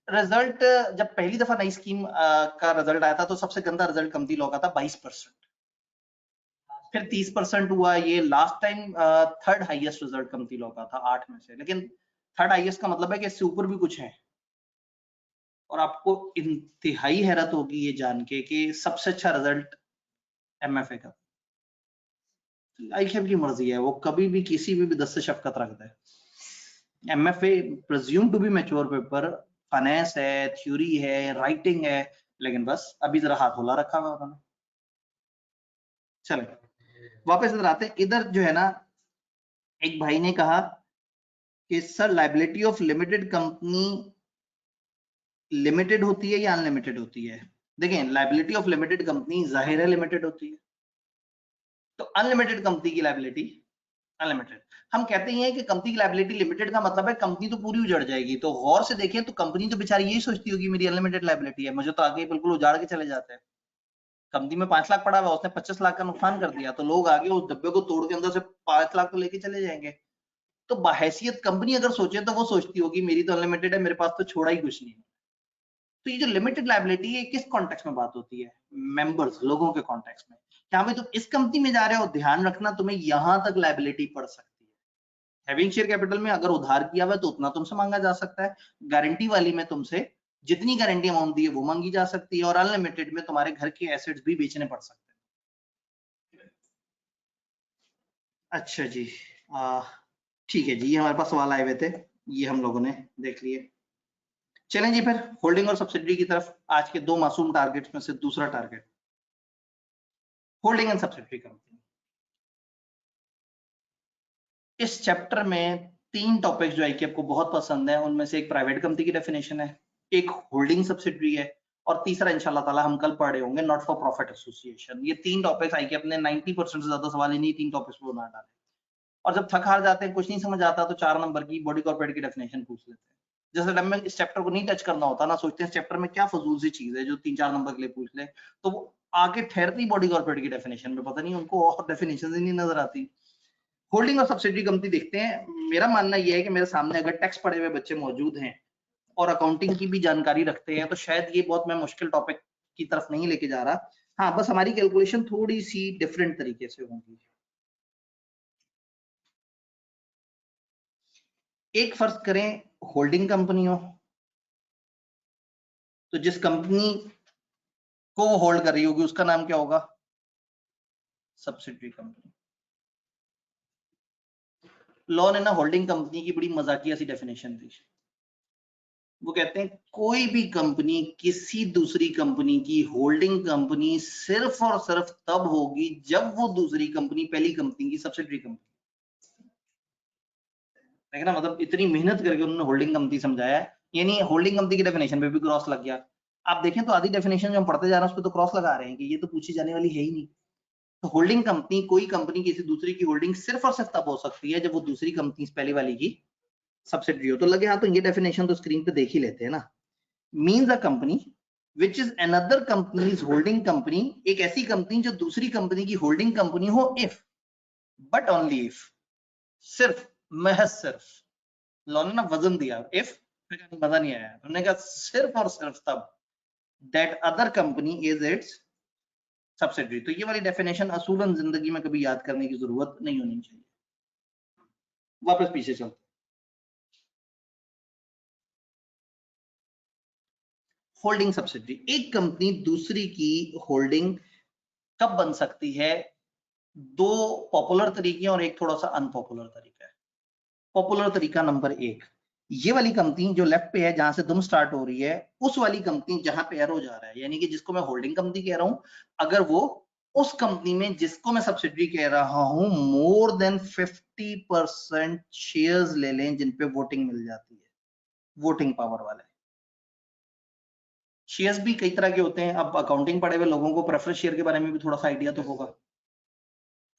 रिजल्ट जब पहली दफा नई स्कीम का रिजल्ट आया था तो सबसे गंदा रिजल्ट कमती लॉ का था 22%, फिर 30% हुआ। ये last time third highest result कमती लॉ का था 8 में से, लेकिन थर्ड हाईएस्ट का मतलब है कि इससे ऊपर भी कुछ है। और आपको इंतहाई हैरत होगी ये जान के कि सबसे अच्छा रिजल्ट एमएफए का। आईकेएम की मर्जी है, वो कभी भी किसी भी 10 से शफकत रखता है। MFA presume to be mature paper, finance है, थ्योरी है, राइटिंग है, लेकिन बस अभी जरा हाथ होला रखा हुआ उन्होंने। चले वापस इधर आते हैं। इधर जो है ना, एक भाई ने कहा कि sir liability of limited company limited होती है या अनलिमिटेड होती है? देखें, लायबिलिटी ऑफ लिमिटेड कंपनी जाहिर है लिमिटेड होती है, तो अनलिमिटेड कंपनी की लायबिलिटी अनलिमिटेड। हम कहते हैं कि कंपनी की लायबिलिटी लिमिटेड का मतलब है कंपनी तो पूरी उजड़ जाएगी। तो गौर से देखें तो कंपनी तो बेचारी यही सोचती होगी मेरी अनलिमिटेड लायबिलिटी है, मुझे तो आगे बिल्कुल उजाड़ के चले जाते हैं। कंपनी में 5 लाख पड़ा हुआ, उसने 25 लाख का नुकसान कर दिया, तो लोग आगे उस डब्बे को तोड़ के अंदर से 5 लाख तो लेके चले जाएंगे। तो बहैसियत कंपनी अगर सोचे तो वो सोचती होगी मेरी तो अनलिमिटेड है, मेरे पास तो छोड़ा ही कुछ नहीं है। तो ये जो लिमिटेड लायबिलिटी है किस कॉन्टेक्स्ट में बात होती है? मेंबर्स, लोगों के कॉन्टेक्स्ट में। क्या भाई तुम इस कंपनी में जा रहे हो, ध्यान रखना तुम्हें यहां तक लायबिलिटी पड़ सकती है। हैविंग शेयर कैपिटल में अगर उधार किया हुआ है तो उतना तुमसे मांगा जा सकता है, गारंटी वाली में तुमसे जितनी गारंटी अमाउंट दी है वो मांगी जा सकती है, और अनलिमिटेड में तुम्हारे घर के एसेट्स भी बेचने पड़ सकते हैं। अच्छा जी, ठीक है जी, ये हमारे पास सवाल आए हुए थे, ये हम लोगों ने देख लिए। चलें जी फिर होल्डिंग और सब्सिडरी की तरफ। आज के 2 मासूम टारगेट्स में से दूसरा target holding and subsidiary company. इस चैप्टर में 3 टॉपिक्स जो आईकेएफ को बहुत पसंद है, उनमें से एक प्राइवेट कंपनी की डेफिनेशन है, एक होल्डिंग सब्सिडरी है, और तीसरा इंशाल्लाह ताला हम कल पढ़े होंगे नॉट फॉर प्रॉफिट एसोसिएशन। ये 3 टॉपिक्स आईकेएफ ने 90% से ज्यादा सवाल इन्हीं 3 टॉपिक्स पे बना डाले। और जब थक हार जाते हैं, कुछ नहीं समझ आता, तो 4 नंबर की बॉडी कॉर्पोरेट की डेफिनेशन पूछ लेते हैं। जैसे जब में इस चैप्टर को नहीं टच करना होता ना, सोचते हैं इस चैप्टर में क्या फजूल सी चीज है जो 3-4 नंबर के लिए पूछ ले, तो वो आगे ठहरती बॉडी कॉर्पोरेट की डेफिनेशन में, पता नहीं उनको और डेफिनेशन ही नहीं नजर आती। होल्डिंग और सब्सिडरी कंपनी देखते हैं। मेरा मानना यह है कि मेरे सामने अगर टैक्स पढ़े हुए बच्चे मौजूद हैं और अकाउंटिंग की भी जानकारी रखते हैं, तो शायद ये बहुत मैं मुश्किल टॉपिक की तरफ नहीं लेके जा रहा। हाँ, बस हमारी कैलकुलेशन थोड़ी सी डिफरेंट तरीके से होगी। एक फर्ज करें होल्डिंग कंपनी हो, तो जिस कंपनी को वो होल्ड कर रही होगी उसका नाम क्या होगा? Subsidiary company. लॉ ने ना होल्डिंग कंपनी की बड़ी मजाकिया सी डेफिनेशन दी। वो कहते हैं कोई भी कंपनी किसी दूसरी कंपनी की होल्डिंग कंपनी सिर्फ और सिर्फ तब होगी जब वो दूसरी कंपनी पहली कंपनी की सब्सिडरी कंपनी। देखना, मतलब इतनी मेहनत करके उन्होंने होल्डिंग कंपनी समझाया है, यानी होल्डिंग कंपनी की डेफिनेशन पे भी क्रॉस लग गया। आप देखें तो आधी डेफिनेशन जो हम पढ़ते जा रहे हैं उस पर तो क्रॉस लगा रहे हैं कि ये तो पूछी जाने वाली है ही नहीं। तो होल्डिंग कंपनी, कोई कंपनी किसी दूसरी की होल्डिंग सिर्फ और सिर्फ तब हो सकती है जब वो दूसरी कंपनी पहले वाली की सब्सिडरी हो। तो लगे हाँ, तो ये डेफिनेशन तो स्क्रीन पे देख ही लेते हैं ना। Means a company which is another companies holding company, एक ऐसी कंपनी जो दूसरी कंपनी की होल्डिंग कंपनी हो, इफ बट ओनली इफ, सिर्फ महज सिर्फ। लॉ ने ना वजन दिया, इफ मजा नहीं आया, उन्होंने कहा सिर्फ और सिर्फ तब that other company is it's subsidiary. तो ये वाली डेफिनेशन असूलन जिंदगी में कभी याद करने की जरूरत नहीं होनी चाहिए। वापस पीछे चलते, होल्डिंग सब्सिडरी। एक कंपनी दूसरी की होल्डिंग कब बन सकती है? 2 पॉपुलर तरीके और एक थोड़ा सा अनपॉपुलर तरीका है। पॉपुलर तरीका नंबर 1, ये वाली कंपनी जो लेफ्ट पे है जहां से दुम स्टार्ट हो रही है, उस वाली कंपनी जहां पे एरो जा रहा है, यानी कि जिसको मैं होल्डिंग कंपनी कह रहा हूं, अगर वो उस कंपनी में जिसको मैं सब्सिडरी कह रहा हूं मोर देन 50% शेयर्स ले लें जिन पे वोटिंग मिल जाती है, वोटिंग पावर वाले। शेयर्स भी कई तरह के होते हैं। अब अकाउंटिंग पढ़े हुए लोगों को प्रेफरेंस शेयर के बारे में भी थोड़ा सा आइडिया तो होगा,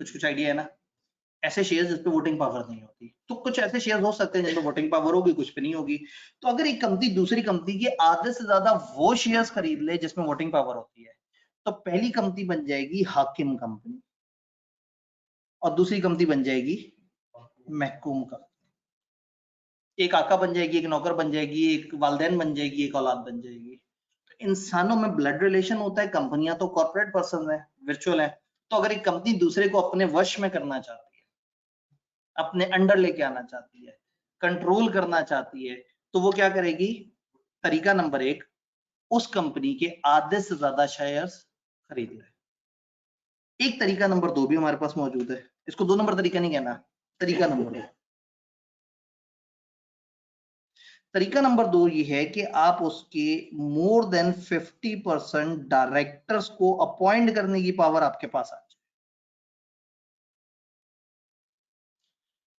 कुछ आइडिया है ना। ऐसे शेयर्स जिस पे वोटिंग पावर नहीं होती, तो कुछ ऐसे शेयर्स हो सकते हैं जिन पे वोटिंग पावर होगी, कुछ पे नहीं होगी। तो अगर एक कंपनी दूसरी कंपनी के आधे से ज्यादा वो शेयर्स खरीद ले जिसमें वोटिंग पावर होती है, तो पहली कंपनी बन जाएगी हाकिम कंपनी, और दूसरी कंपनी बन जाएगी मैक्कूम का। एक आका बन जाएगी, एक नौकर बन जाएगी, एक वालदैन बन जाएगी, एक औलाद बन जाएगी। तो इंसानों में ब्लड रिलेशन होता है, कंपनियां तो कॉर्पोरेट पर्सन है, वर्चुअल है। तो अगर एक कंपनी दूसरे को अपने वश में करना चाहती है, अपने अंडर लेके आना चाहती है, कंट्रोल करना चाहती है, तो वो क्या करेगी? तरीका नंबर 1, उस कंपनी के आधे से ज्यादा शेयर्स खरीद ले। एक तरीका नंबर 2 भी हमारे पास मौजूद है, इसको 2 नंबर तरीका नहीं कहना, तरीका नंबर 2। तरीका नंबर 2 ये है कि आप उसके मोर देन 50% डायरेक्टर्स को अपॉइंट करने की पावर आपके पास आ जाए।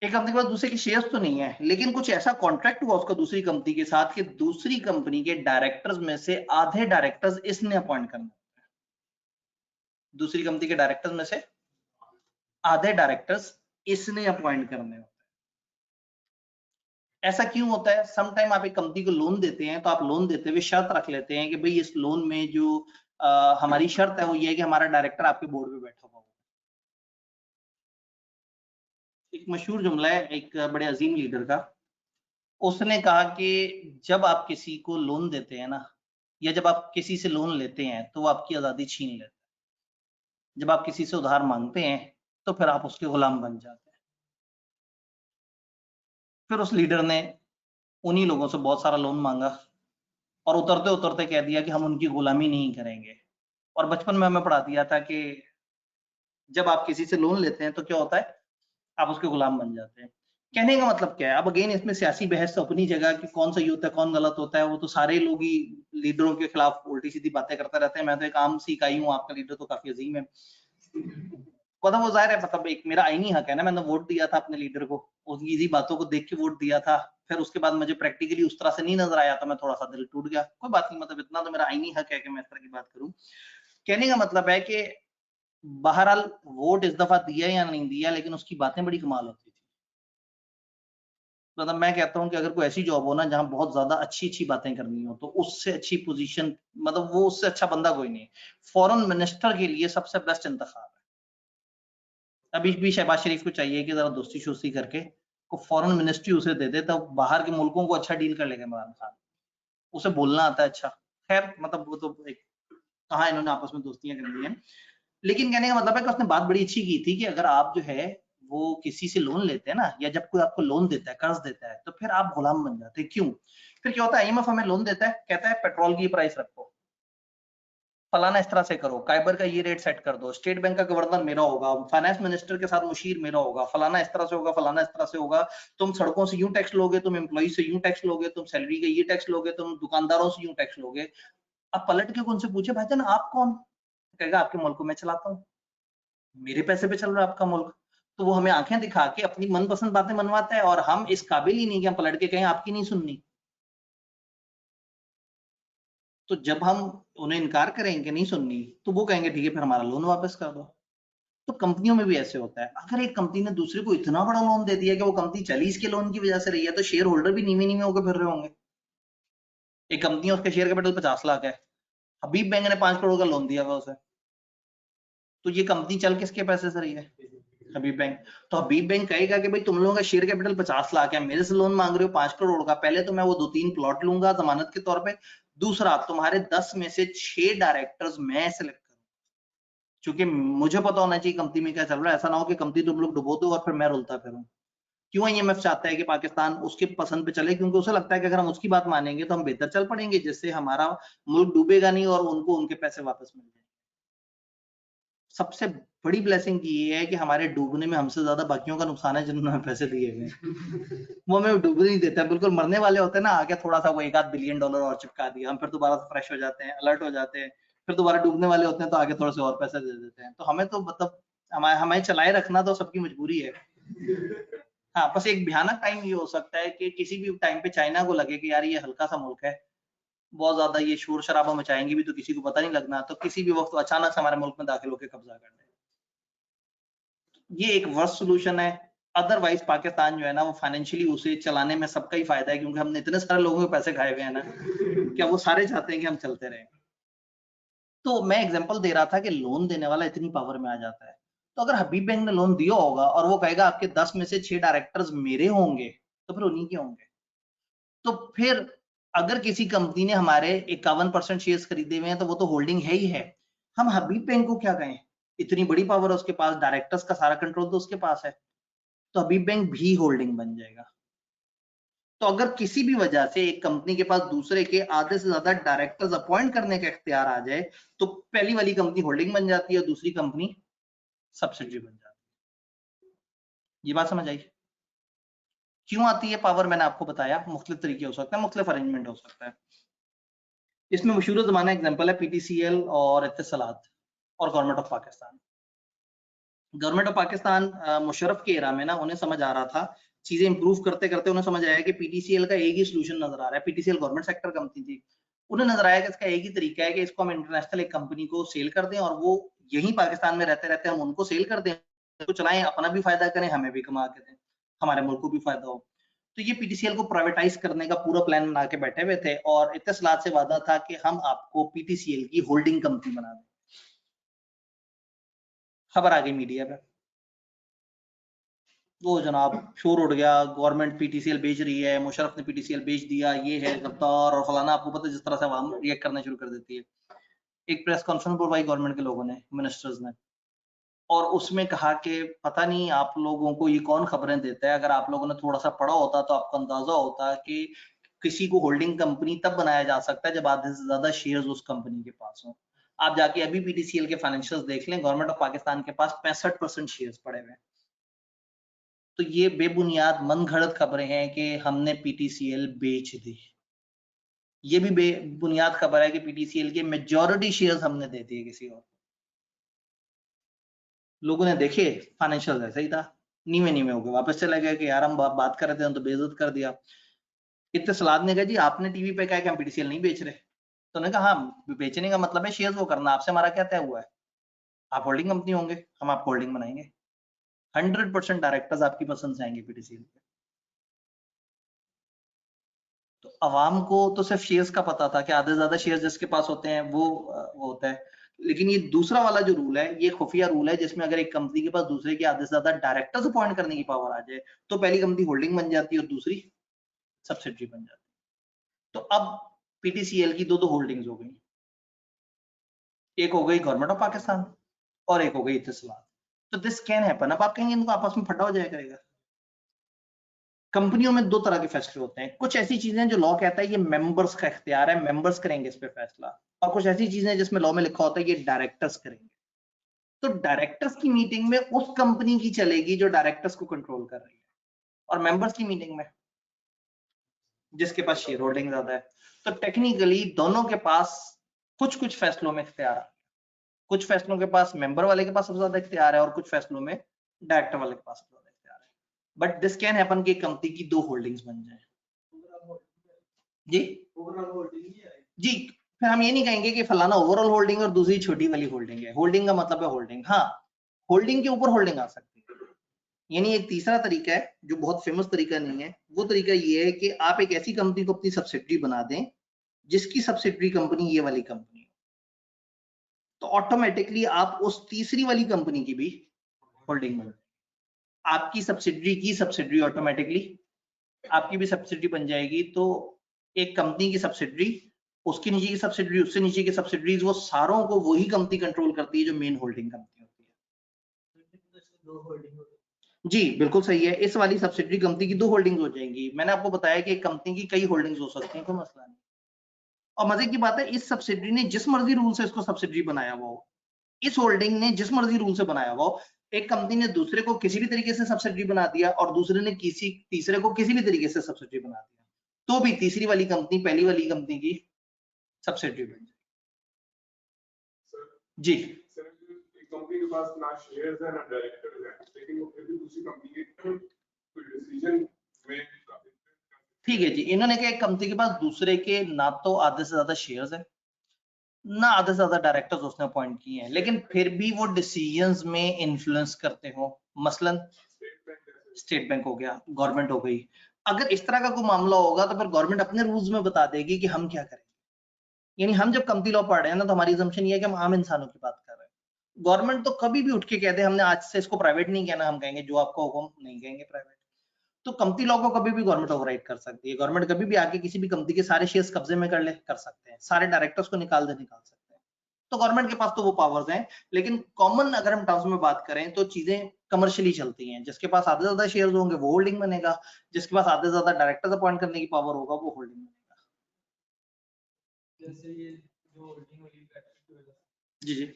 एक कंपनी के पास दूसरे के शेयर्स तो नहीं है, लेकिन कुछ ऐसा कॉन्ट्रैक्ट हुआ उसका दूसरी कंपनी के साथ कि दूसरी कंपनी के डायरेक्टर्स में से आधे डायरेक्टर्स इसने अपॉइंट करना है। दूसरी कंपनी के डायरेक्टर्स में से आधे डायरेक्टर्स इसने अपॉइंट करने होते हैं। ऐसा क्यों होता है? समटाइम आप एक कंपनी को लोन देते हैं, तो आप लोन देते हुए शर्त रख लेते हैं कि भाई इस लोन में जो हमारी शर्त है वो ये है कि हमारा डायरेक्टर आपके बोर्ड पे बैठा हुआ हो। एक मशहूर जुमला है एक बड़े अजीम लीडर का, उसने कहा कि जब आप किसी को लोन देते हैं ना, या जब आप किसी से लोन लेते हैं, तो वो आपकी आजादी छीन लेता है। जब आप किसी से उधार मांगते हैं, तो फिर आप उसके गुलाम बन जाते हैं। फिर उस लीडर ने उन्हीं लोगों से बहुत सारा लोन मांगा और उतरते उतरते कह दिया कि हम उनकी गुलामी नहीं करेंगे। और बचपन में हमें पढ़ा दिया था कि जब आप किसी से लोन लेते हैं तो क्या होता है, आप उसके गुलाम बन जाते हैं। कहने का मतलब क्या है? अब अगेन इसमें सियासी बहस तो अपनी जगह कि कौन सही होता है कौन गलत होता है, वो तो सारे लोग ही लीडरों के खिलाफ उल्टी सीधी बातें करते रहते हैं। मैं तो एक आम सी इकाई हूँ, आपका लीडर तो काफी अजीम है। मतलब वो जाहिर है, मतलब एक मेरा आईनी हक है ना, मैंने वोट दिया था अपने लीडर को, उसकी इसी बातों को देख के वोट दिया था। फिर उसके बाद मुझे प्रैक्टिकली उस तरह से नहीं नजर आया, तो मैं थोड़ा सा दिल टूट गया। कोई बात नहीं, मतलब इतना तो मेरा आईनी हक है कि मैं इस तरह की बात करूं। कहने का मतलब है कि बहरहाल वोट इस दफा दिया या नहीं दिया, लेकिन उसकी बातें बड़ी कमाल होती थी। मतलब मैं कहता हूं कि अगर कोई ऐसी जॉब हो ना जहां बहुत ज्यादा अच्छी अच्छी बातें करनी हो, तो उससे अच्छी पोजीशन, मतलब वो उससे अच्छा बंदा कोई नहीं। फॉरेन मिनिस्टर के लिए सबसे बेस्ट इंतखाब है। अभी भी शहबाज शरीफ को चाहिए कि जरा दोस्ती शोस्ती करके को फॉरेन मिनिस्ट्री उसे दे दे, तो बाहर के मुल्कों को अच्छा डील कर लेगा इमरान खान। उसे बोलना आता है अच्छा। खैर, मतलब वो तो एक कहाँ इन्होंने आपस में दोस्तियां कर ली हैं। लेकिन कहने का मतलब है कि उसने बात बड़ी अच्छी की थी कि अगर आप जो है वो किसी से लोन लेते हैं ना, या जब कोई आपको लोन देता है, कर्ज देता है, तो फिर आप गुलाम बन जाते हैं। क्यों? फिर क्या होता है, आईएमएफ हमें लोन देता है, कहता है पेट्रोल की प्राइस रखो, फलाना इस तरह से करो, काइबर का ये रेट सेट कर दो, स्टेट बैंक का गवर्नर मेरा होगा, फाइनेंस मिनिस्टर के साथ मुशीर मेरा होगा, फलाना इस तरह से होगा, फलाना इस तरह से होगा, तुम सड़कों से यूं टैक्स लोगे, तुम एम्प्लॉई से यूं टैक्स लोगे, तुम सैलरी का ये टैक्स लोगे, तुम दुकानदारों से यूं टैक्स लोगे। अब पलट के उनसे पूछे, भाईजान आप कौन? कहेगा आपके मुल्क को मैं चलाता हूँ, मेरे पैसे पे चल रहा है आपका मुल्क। तो वो हमें आंखें दिखा के अपनी मनपसंद बातें मनवाता है, और हम इस काबिल ही नहीं कि हम पलट के कहें आपकी नहीं सुननी। तो जब हम उन्हें इनकार करेंगे नहीं सुननी, तो वो कहेंगे ठीक है फिर हमारा लोन वापस कर दो। तो कंपनियों में भी ऐसे होता है, अगर एक कंपनी ने दूसरे को इतना बड़ा लोन दे दिया कि वो कंपनी चली इसके लोन की वजह से रही है, तो शेयर होल्डर भी नीवे नीवे होकर फिर रहे होंगे। एक कंपनी है, उसका शेयर कैपिटल 50 लाख है, हबीब बैंक ने 5 करोड़ का लोन दिया हुआ उसे, तो ये कंपनी चल किसके पैसे से रही है? हबीब बैंक। तो हबीब बैंक कहेगा कि भाई तुम लोगों का शेयर कैपिटल 50 लाख है, मेरे से लोन मांग रहे हो 5 करोड़ का, पहले तो मैं वो 2-3 प्लॉट लूंगा जमानत के तौर पे, दूसरा तुम्हारे 10 में से 6 डायरेक्टर्स मैं सेलेक्ट करूंगा, क्योंकि मुझे पता होना चाहिए कंपनी में क्या चल रहा है। ऐसा ना हो कि कंपनी तुम लोग डुबो दो और फिर मैं रुलता फिरूं। क्यों आईएमएफ चाहता है कि पाकिस्तान उसके पसंद पे चले? क्योंकि उसे लगता है कि अगर हम उसकी बात मानेंगे तो हम बेहतर चल पड़ेंगे, जिससे हमारा मुल्क डूबेगा नहीं और उनको उनके पैसे वापस मिल जाएंगे। सबसे बड़ी ब्लेसिंग ये है कि हमारे डूबने में हमसे ज्यादा बाकियों का नुकसान है जिन्होंने हमें पैसे दिए हुए। वो हमें डूबने नहीं देता, बिल्कुल मरने वाले होते हैं ना, आगे थोड़ा सा वो $1-8 बिलियन और चिपका दिया, हम फिर दोबारा से फ्रेश हो जाते हैं, अलर्ट हो जाते हैं। फिर दोबारा डूबने वाले होते हैं तो आगे थोड़े से और पैसे दे देते हैं। तो हमें तो मतलब हमें चलाए रखना तो सबकी मजबूरी है। हाँ, बस एक भयानक टाइम ये हो सकता है कि किसी भी टाइम पे चाइना को लगे कि यार ये हल्का सा मुल्क है, बहुत ज्यादा ये शोर शराबा मचाएंगे भी तो किसी को पता नहीं लगना, तो किसी भी वक्त अचानक से हमारे मुल्क में दाखिल होकर कब्जा कर ले। ये एक वर्स्ट सोल्यूशन है। अदरवाइज पाकिस्तान जो है ना, वो फाइनेंशियली उसे चलाने में सबका ही फायदा है, क्योंकि हमने इतने सारे लोगों के पैसे खाए हुए हैं ना, क्या वो सारे चाहते हैं कि हम चलते रहें। तो मैं एग्जांपल दे रहा था कि लोन देने वाला इतनी पावर में आ जाता है। तो अगर हबीब बैंक ने लोन दिया होगा और वो कहेगा आपके 10 में से 6 डायरेक्टर्स मेरे होंगे, तो फिर उन्हीं के होंगे। तो फिर अगर किसी कंपनी ने हमारे 51% शेयर्स खरीदे हुए हैं तो वो तो होल्डिंग है ही है। हम हबीब बैंक को क्या कहें, इतनी बड़ी पावर है उसके पास, डायरेक्टर्स का सारा कंट्रोल तो उसके पास है, तो हबीब बैंक भी होल्डिंग बन जाएगा। तो अगर किसी भी वजह से एक कंपनी के पास दूसरे के आधे से ज्यादा डायरेक्टर्स अपॉइंट करने का इख्तियार आ जाए, तो पहली वाली कंपनी होल्डिंग बन जाती है, दूसरी कंपनी सब्सिडरी बन जाती है। ये बात समझ आई? क्यों आती है पावर, मैंने आपको बताया, मुख्तलिफ तरीके हो सकते हैं, मुख्तलिफ अरेंजमेंट हो सकता है। इसमें मशहूर जमाना एग्जांपल है पीटीसीएल और इत्तिसालात और government of Pakistan. Government of Pakistan Musharraf के एरा में ना उन्हें समझ आ रहा था, चीजें इंप्रूव करते करते उन्हें समझ आया कि पीटीसीएल का एक ही सोल्यूशन नजर आ रहा है। पीटीसीएल गवर्नमेंट सेक्टर कंपनी थी, उन्हें नजर आया कि इसका एक ही तरीका है कि इसको हम इंटरनेशनल एक कंपनी को सेल कर दें और वो यही पाकिस्तान में रहते रहते हम उनको सेल कर दें, तो चलाएं, अपना भी फायदा करें, हमें भी कमा के दें, हमारे मुल्क को भी फायदा हो। तो ये पीटीसीएल को प्राइवेटाइज करने का पूरा प्लान बना के बैठे हुए थे और इत्तिसालात से वादा था कि हम आपको पीटीसीएल की होल्डिंग कंपनी बना दें। खबर आ गई मीडिया पे, वो जनाब शोर उड़ गया, गवर्नमेंट पीटीसीएल बेच रही है, मुशर्रफ ने पीटीसीएल बेच दिया, ये है गद्दार और फलाना। आपको पता है जिस तरह से आवाम रिएक्ट करना शुरू कर देती है। एक प्रेस कॉन्फ्रेंस बुलवाई गवर्नमेंट के लोगों ने, मिनिस्टर्स ने, और उसमें कहा कि पता नहीं आप लोगों को ये कौन खबरें देता है, अगर आप लोगों ने थोड़ा सा पढ़ा होता तो आपको अंदाजा होता कि किसी को होल्डिंग कंपनी तब बनाया जा सकता है जब आधे से ज्यादा शेयर्स उस कंपनी के पास हो। आप जाके अभी पीटीसीएल के फाइनेंशियल्स देख लें, गवर्नमेंट ऑफ पाकिस्तान के पास 65% शेयर्स पड़े हुए हैं। तो ये बेबुनियाद मनगढ़ंत खबरें हैं कि हमने पीटीसीएल बेच दी। ये भी बेबुनियाद खबर है कि पीटीसीएल के मेजॉरिटी शेयर्स हमने दे दिए किसी और। लोगों ने देखे फाइनेंशियल ऐसा ही था, नीवे नीवे हो गए, वापस चले गए कि यार हम बात कर रहे थे, हम तो बेइज्जत कर दिया। इत्तिसालात ने कहा जी आपने टीवी पे कहा कि हम पीटीसीएल नहीं बेच रहे, तो उन्होंने कहा हाँ, बेचने का मतलब है शेयर्स वो करना, आपसे हमारा क्या तय हुआ है, आप होल्डिंग कंपनी होंगे, हम आपको होल्डिंग बनाएंगे, 100% डायरेक्टर्स आपकी पसंद से आएंगे पीटीसीएल पे। तो अवाम को तो सिर्फ शेयर्स का पता था कि आधे से ज्यादा शेयर्स जिसके पास होते हैं वो होता है, लेकिन ये दूसरा वाला जो रूल है ये खुफिया रूल है, जिसमें अगर एक कंपनी के पास दूसरे के आधे से ज्यादा डायरेक्टर्स अपॉइंट करने की पावर आ जाए तो पहली कंपनी होल्डिंग बन जाती है और दूसरी सब्सिडरी बन जाती है। तो अब पीटीसीएल की दो होल्डिंग्स हो गई, एक हो गई गवर्नमेंट ऑफ पाकिस्तान और एक हो गई इत्तिसालात। तो दिस कैन हैपन। अब आप कहेंगे इनको आपस में फटा हो जाया करेगा। कंपनियों में दो तरह के फैसले होते हैं, कुछ ऐसी चीजें जो लॉ कहता है ये मेंबर्स का इख्तियार है, मेंबर्स करेंगे इस पे फैसला, और कुछ ऐसी चीजें जिसमें लॉ में लिखा होता है ये डायरेक्टर्स करेंगे। तो डायरेक्टर्स की मीटिंग में उस कंपनी की चलेगी जो डायरेक्टर्स को कंट्रोल कर रही है, और मेंबर्स की मीटिंग में जिसके पास शेयर होल्डिंग ज्यादा है। तो टेक्निकली दोनों के पास कुछ कुछ फैसलों में इख्तियार है, कुछ फैसलों के पास मेंबर वाले के पास सबसे ज्यादा इख्तियार है और कुछ फैसलों में डायरेक्टर वाले के पास सबसे ज्यादा इख्तियार है। बट दिस कैन हैपन कि कंपनी की दो होल्डिंग्स बन जाए। जी जी, फिर हम ये नहीं कहेंगे कि फलाना ओवरऑल होल्डिंग और दूसरी छोटी वाली होल्डिंग है। होल्डिंग का मतलब है होल्डिंग, हाँ होल्डिंग के ऊपर होल्डिंग आ सकती है। यानी एक तीसरा तरीका है जो बहुत फेमस तरीका नहीं है, वो तरीका ये है कि आप एक ऐसी कंपनी को अपनी सब्सिडरी बना दें जिसकी सब्सिडरी कंपनी ये वाली कंपनी है, तो ऑटोमेटिकली आप उस तीसरी वाली कंपनी की भी होल्डिंग बन, आपकी सब्सिडरी की सब्सिडरी ऑटोमेटिकली आपकी भी सब्सिडरी बन जाएगी। तो एक कंपनी की सब्सिडरी, उसकी नीचे की सब्सिडरी, उससे नीचे की सब्सिडरीज, वो सारों को वही कंपनी कंट्रोल करती है जो मेन होल्डिंग कंपनी होती है। जी बिल्कुल सही है, इस वाली सब्सिडरी कंपनी की दो होल्डिंग्स हो जाएंगी। मैंने आपको बताया कि एक कंपनी की कई होल्डिंग्स हो सकती हैं, कोई मसला नहीं। और मजे की बात है इस सब्सिडरी ने जिस मर्जी रूल से इसको सब्सिडरी बनाया हुआ हो, इस होल्डिंग ने जिस मर्जी रूल से बनाया हुआ हो, एक कंपनी ने दूसरे को किसी भी तरीके से सब्सिडरी बना दिया और दूसरे ने किसी तीसरे को किसी भी तरीके से सब्सिडरी बना दिया, तो भी तीसरी वाली कंपनी पहली वाली कंपनी की सब्सिडरी बन जाएगी। जी कंपनी के पास ना शेयर्स है ना डायरेक्टर्स है, लेकिन वो फिर भी दूसरी कंपनी के कोई डिसीजन में, ठीक है जी, इन्होंने कहा एक कंपनी के पास दूसरे के ना तो आधे से ज्यादा शेयर्स है ना आधे से ज्यादा डायरेक्टर्स उसने अपॉइंट किए हैं, लेकिन फिर भी वो डिसीजंस में इन्फ्लुएंस करते हो। मसलन स्टेट बैंक हो गया, गवर्नमेंट हो गई। अगर इस तरह का कोई मामला होगा तो फिर गवर्नमेंट अपने रूल्स में बता देगी कि हम क्या करेंगे। यानी हम जब कंपनी लॉ पढ़ रहे हैं ना, तो हमारी assumption ये है कि हम आम इंसानों की बात कर रहे हैं। गवर्नमेंट तो कभी भी उठ के कहते हैं हमने आज से इसको प्राइवेट नहीं कहना, हम कहेंगे जो आपका हुक्म, नहीं कहेंगे प्राइवेट। तो कंपनी लॉ को कभी भी गवर्नमेंट ओवरराइड कर सकती है। गवर्नमेंट कभी भी आके किसी भी कंपनी के सारे शेयर्स कब्जे में कर सकते हैं, सारे डायरेक्टर्स को निकाल सकते हैं। तो गवर्नमेंट के पास तो वो पावर्स हैं। लेकिन कॉमन अगर हम टर्म्स में बात करें तो चीजें कमर्शियली चलती हैं। जिसके पास आधे से ज्यादा शेयर्स होंगे वो होल्डिंग बनेगा, जिसके पास आधे से ज्यादा डायरेक्टर्स अपॉइंट करने की पावर होगा वो होल्डिंग बनेगा। जैसे ये जो होल्डिंग वाली जी जी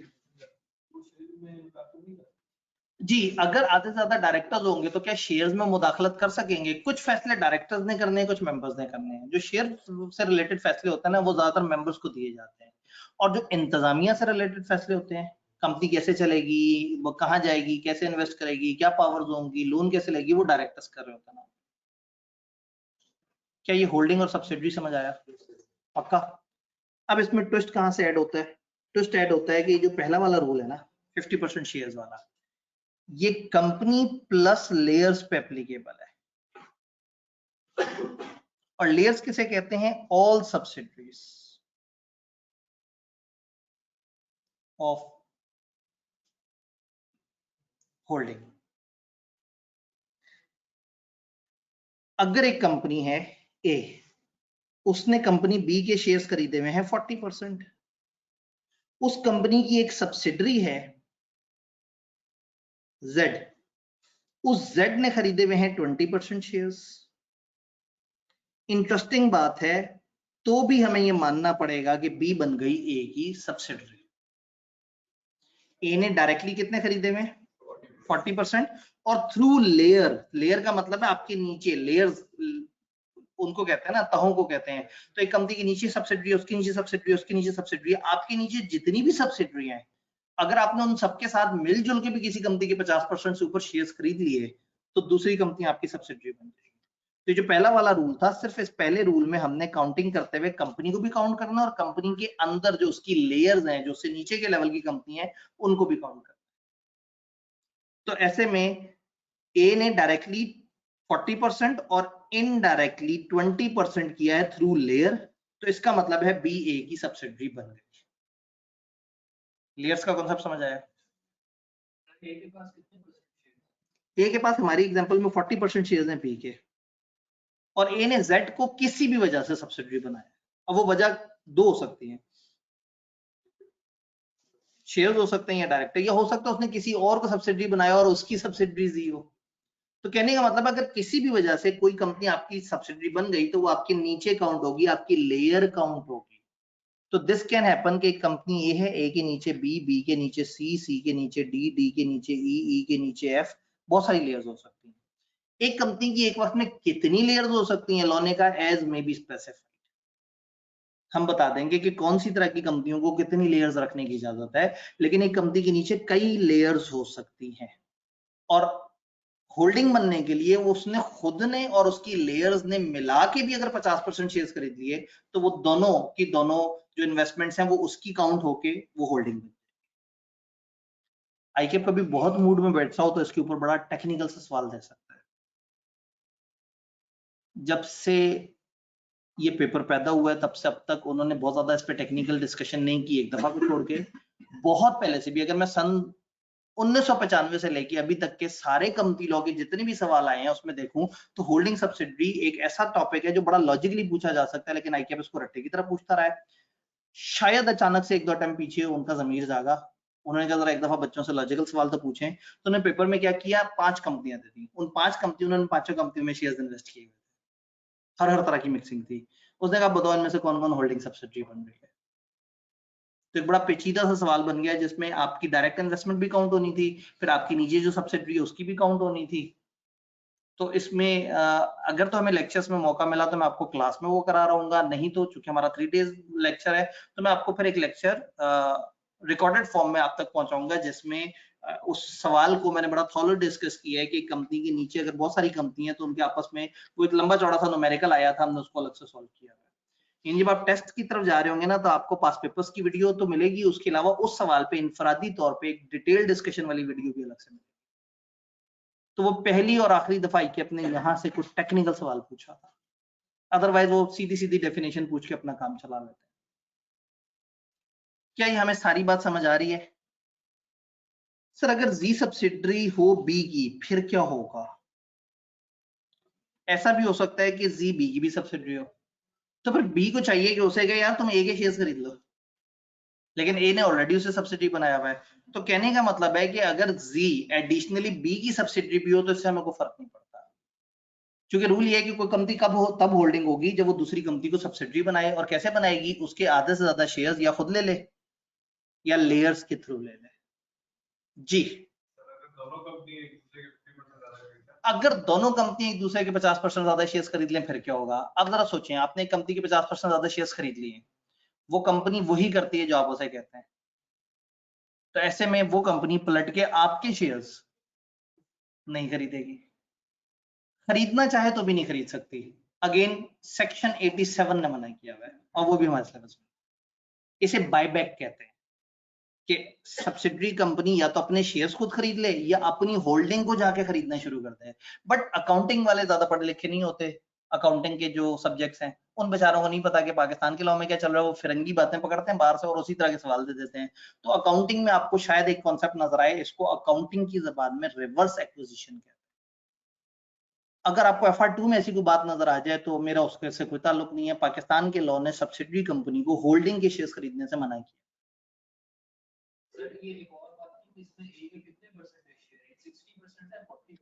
जी, अगर आधे से ज्यादा डायरेक्टर्स होंगे तो क्या शेयर्स में मुदाखलत कर सकेंगे? कुछ फैसले डायरेक्टर्स ने करने हैं, कुछ मेंबर्स ने करने हैं। जो शेयर से रिलेटेड फैसले होते हैं ना वो ज्यादातर मेंबर्स को दिए जाते हैं, और जो इंतजामिया से रिलेटेड फैसले होते हैं, कंपनी कैसे चलेगी, वो कहाँ जाएगी, कैसे इन्वेस्ट करेगी, क्या पावर्स होंगी, लोन कैसे लेगी, वो डायरेक्टर्स कर रहे होते हैं ना। क्या ये होल्डिंग और सब्सिडरी समझ आया? पक्का। अब इसमें ट्विस्ट कहाँ से ऐड होता है? ट्विस्ट ऐड होता है कि जो पहला वाला रूल है ना 50% शेयर्स वाला, ये कंपनी प्लस लेयर्स पे एप्लीकेबल है। और लेयर्स किसे कहते हैं? All subsidiaries of holding. अगर एक कंपनी है ए, उसने कंपनी बी के शेयर्स खरीदे हुए हैं 40%, उस कंपनी की एक सब्सिडरी है जेड, उस जेड ने खरीदे हुए हैं 20% शेयर्स। इंटरेस्टिंग बात है, तो भी हमें यह मानना पड़ेगा कि बी बन गई ए की सब्सिडरी। ए ने डायरेक्टली कितने खरीदे हुए? 40%, और थ्रू लेयर, लेयर का मतलब है आपके नीचे लेयर्स, उनको कहते हैं ना, तहों को कहते हैं। तो एक कंपनी के नीचे सब्सिडरी, उसके नीचे सब्सिडरी, उसके नीचे सब्सिडरी, आपके नीचे जितनी भी सब्सिडरी हैं, अगर आपने उन सबके साथ मिलजुल के भी किसी कंपनी के 50% से ऊपर शेयर्स खरीद लिए तो दूसरी कंपनी आपकी सब्सिडरी बन जाएगी। तो जो पहला वाला रूल था, सिर्फ इस पहले रूल में हमने काउंटिंग करते हुए कंपनी को भी काउंट करना और कंपनी के अंदर जो उसकी लेयर्स हैं, जो उससे नीचे के लेवल की कंपनी है, उनको भी काउंट करना। तो ऐसे में ए ने डायरेक्टली 40% और इनडायरेक्टली 20% किया है थ्रू लेयर, तो इसका मतलब है बी ए की सब्सिडरी बन गई। लेयर्स का कॉन्सेप्ट समझ आया? ए के पास हमारी एग्जांपल में 40% शेयर्स हैं बी के, और ए ने जेड को किसी भी वजह से सब्सिडरी बनाया। अब वो वजह दो हो सकती है, शेयर्स हो सकते हैं या डायरेक्टर, या हो सकता है उसने किसी और को सब्सिडरी बनाया और उसकी सब्सिडरी दी हो। तो कहने का मतलब अगर किसी भी वजह से कोई कंपनी आपकी सब्सिडरी बन गई तो वो आपके नीचे काउंट होगी, आपकी लेयर काउंट होगी। तो दिस कैन हैपन कि एक कंपनी ए है, ए के नीचे बी, बी के नीचे सी, सी के नीचे डी, डी के नीचे ई, ई के नीचे एफ, बहुत सारी लेयर्स हो सकती हैं। एक कंपनी की एक वक्त में कितनी लेयर्स हो सकती हैं लॉने का एज मे बी स्पेसिफाइड, हम बता देंगे कि कौन सी तरह की कंपनियों को कितनी लेयर्स रखने की इजाजत है। लेकिन एक कंपनी के नीचे कई लेयर्स हो सकती हैं, और होल्डिंग बनने के लिए उसने खुद ने और उसकी लेयर्स ने मिला के भी अगर 50% शेयर्स खरीद लिए तो वो दोनों की दोनों जो इन्वेस्टमेंट्स हैं वो उसकी काउंट होके वो होल्डिंग बन। आईकेप कभी बहुत मूड में बैठता हो तो इसके ऊपर बड़ा टेक्निकल से सवाल दे सकता है। जब से ये पेपर पैदा हुआ है तब से अब तक उन्होंने बहुत ज्यादा इस पे टेक्निकल डिस्कशन नहीं की, एक दफा को छोड़ के। बहुत पहले से भी, अगर मैं सन 1995 से लेके अभी तक के सारे कंपनी लॉ के जितने भी सवाल आए हैं उसमें देखूं तो होल्डिंग सब्सिडरी एक ऐसा टॉपिक है जो बड़ा लॉजिकली पूछा जा सकता है, लेकिन आईकेएफ इसको रट्टे की तरह पूछता रहा है। शायद अचानक से एक दो टाइम पीछे उनका जमीर जागा, उन्होंने कहा जरा एक दफा बच्चों से लॉजिकल सवाल तो पूछें। तो उन्होंने पेपर में क्या किया, 5 कंपनियां दे दी, उन 5 कंपनियों ने 5 कंपनियों में शेयर्स इन्वेस्ट किए, हर तरह की मिक्सिंग थी। उसने कहा बताओ इनमें से कौन कौन होल्डिंग सब्सिडरी बन रही है। तो एक बड़ा पेचीदा सा सवाल बन गया जिसमें आपकी डायरेक्ट इन्वेस्टमेंट भी काउंट होनी थी, फिर आपकी नीचे जो सब्सिडरी है उसकी भी काउंट होनी थी। तो इसमें अगर तो हमें लेक्चर्स में मौका मिला तो मैं आपको क्लास में वो करा रहूंगा, नहीं तो चूंकि हमारा 3 डेज लेक्चर है तो मैं आपको फिर एक लेक्चर रिकॉर्डेड फॉर्म में आप तक पहुंचाऊंगा जिसमें उस सवाल को मैंने बड़ा थॉरो डिस्कस किया है कि कंपनी के नीचे अगर बहुत सारी कंपनी है तो उनके आपस में वो एक लंबा चौड़ा सा न्यूमेरिकल आया था, हमने उसको अलग से सॉल्व किया है। जब आप टेस्ट की तरफ जा रहे होंगे ना तो आपको पास पेपर्स की वीडियो तो मिलेगी, उसके अलावा उस सवाल पे इनफरादी तौर पे एक डिटेल डिस्कशन वाली वीडियो भी अलग से मिलेगी। तो वो पहली और आखिरी दफा कि अपने यहाँ से कुछ टेक्निकल सवाल पूछा था, अदरवाइज वो सीधी सीधी डेफिनेशन पूछ के अपना काम चला लेते हैं। क्या ये हमें सारी बात समझ आ रही है? सर अगर जी सब्सिडरी हो बी की फिर क्या होगा? ऐसा भी हो सकता है कि जी बी की भी सब्सिडरी हो, तो फिर बी को चाहिए कि उसे कहे यार तुम ए के शेयर्स खरीद लो, लेकिन ए ने ऑलरेडी उसे सब्सिडी बनाया हुआ है। तो कहने का मतलब है कि अगर जी एडिशनली बी की सब्सिडी भी हो तो इससे हमें कोई फर्क नहीं पड़ता, क्योंकि रूल ये है कि कोई कंपनी कब हो तब होल्डिंग होगी जब वो दूसरी कंपनी को सब्सिडी बनाए, और कैसे बनाएगी? उसके आधे से ज्यादा शेयर्स या खुद ले ले या लेयर्स के थ्रू ले ले। जी अगर दोनों कंपनी एक दूसरे के 50% ज्यादा शेयर्स खरीद लें फिर क्या होगा? अब जरा सोचें, आपने एक कंपनी के 50% ज्यादा शेयर्स खरीद लिए, वो कंपनी वही करती है जो आप उसे कहते हैं, तो ऐसे में वो कंपनी पलट के आपके शेयर्स नहीं खरीदेगी, खरीदना चाहे तो भी नहीं खरीद सकती। अगेन सेक्शन 87 ने मना किया हुआ है, और वो भी हमारे सिलेबस में। इसे बायबैक कहते हैं कि सब्सिडरी कंपनी या तो अपने शेयर्स खुद खरीद ले या अपनी होल्डिंग को जाके खरीदना शुरू कर दे। बट अकाउंटिंग वाले ज्यादा पढ़े लिखे नहीं होते, अकाउंटिंग के जो सब्जेक्ट्स हैं उन बेचारों को नहीं पता कि पाकिस्तान के लॉ में क्या चल रहा है, वो फिरंगी बातें पकड़ते हैं बाहर से और उसी तरह के सवाल दे देते हैं। तो अकाउंटिंग में आपको शायद एक कॉन्सेप्ट नजर आए, इसको अकाउंटिंग की जबान में रिवर्स एक्विजिशन कहते हैं। अगर आपको FR2 में ऐसी कोई बात नजर आ जाए तो मेरा उसके से कोई ताल्लुक नहीं है। पाकिस्तान के लॉ ने सब्सिडरी कंपनी को होल्डिंग के शेयर्स खरीदने से मना किया। सर ये एक और बात है कि इसमें ए के कितने परसेंटेज शेयर है? 60% है 40%?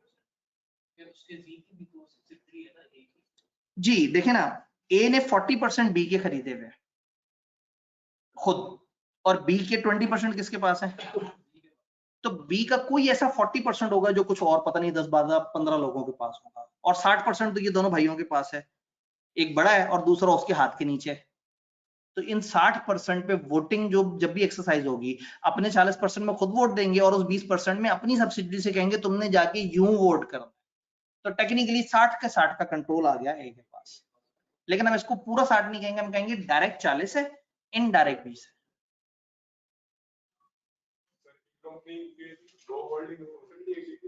फिर उसके जी की भी तो 63 है ना ए की। जी देखे ना, ए ने 40% बी के खरीदे हुए खुद, और बी के 20% किसके पास है? तो बी का कोई ऐसा 40% होगा जो कुछ और पता नहीं 10 12 15 लोगों के पास होगा, और 60% तो ये दोनों भाइयों के पास है, एक बड़ा है और दूसरा उसके हाथ के नीचे है। तो इन 60% पे वोटिंग जो जब भी एक्सरसाइज होगी, अपने 40% में खुद वोट देंगे और उस 20% में अपनी सब्सिडी से कहेंगे तुमने जाके यूं वोट करना। तो टेक्निकली 60 के 60 का कंट्रोल आ गया ए के पास, लेकिन हम इसको पूरा 60 नहीं कहेंगे, हम कहेंगे डायरेक्ट 40 है, इनडायरेक्ट 20 है।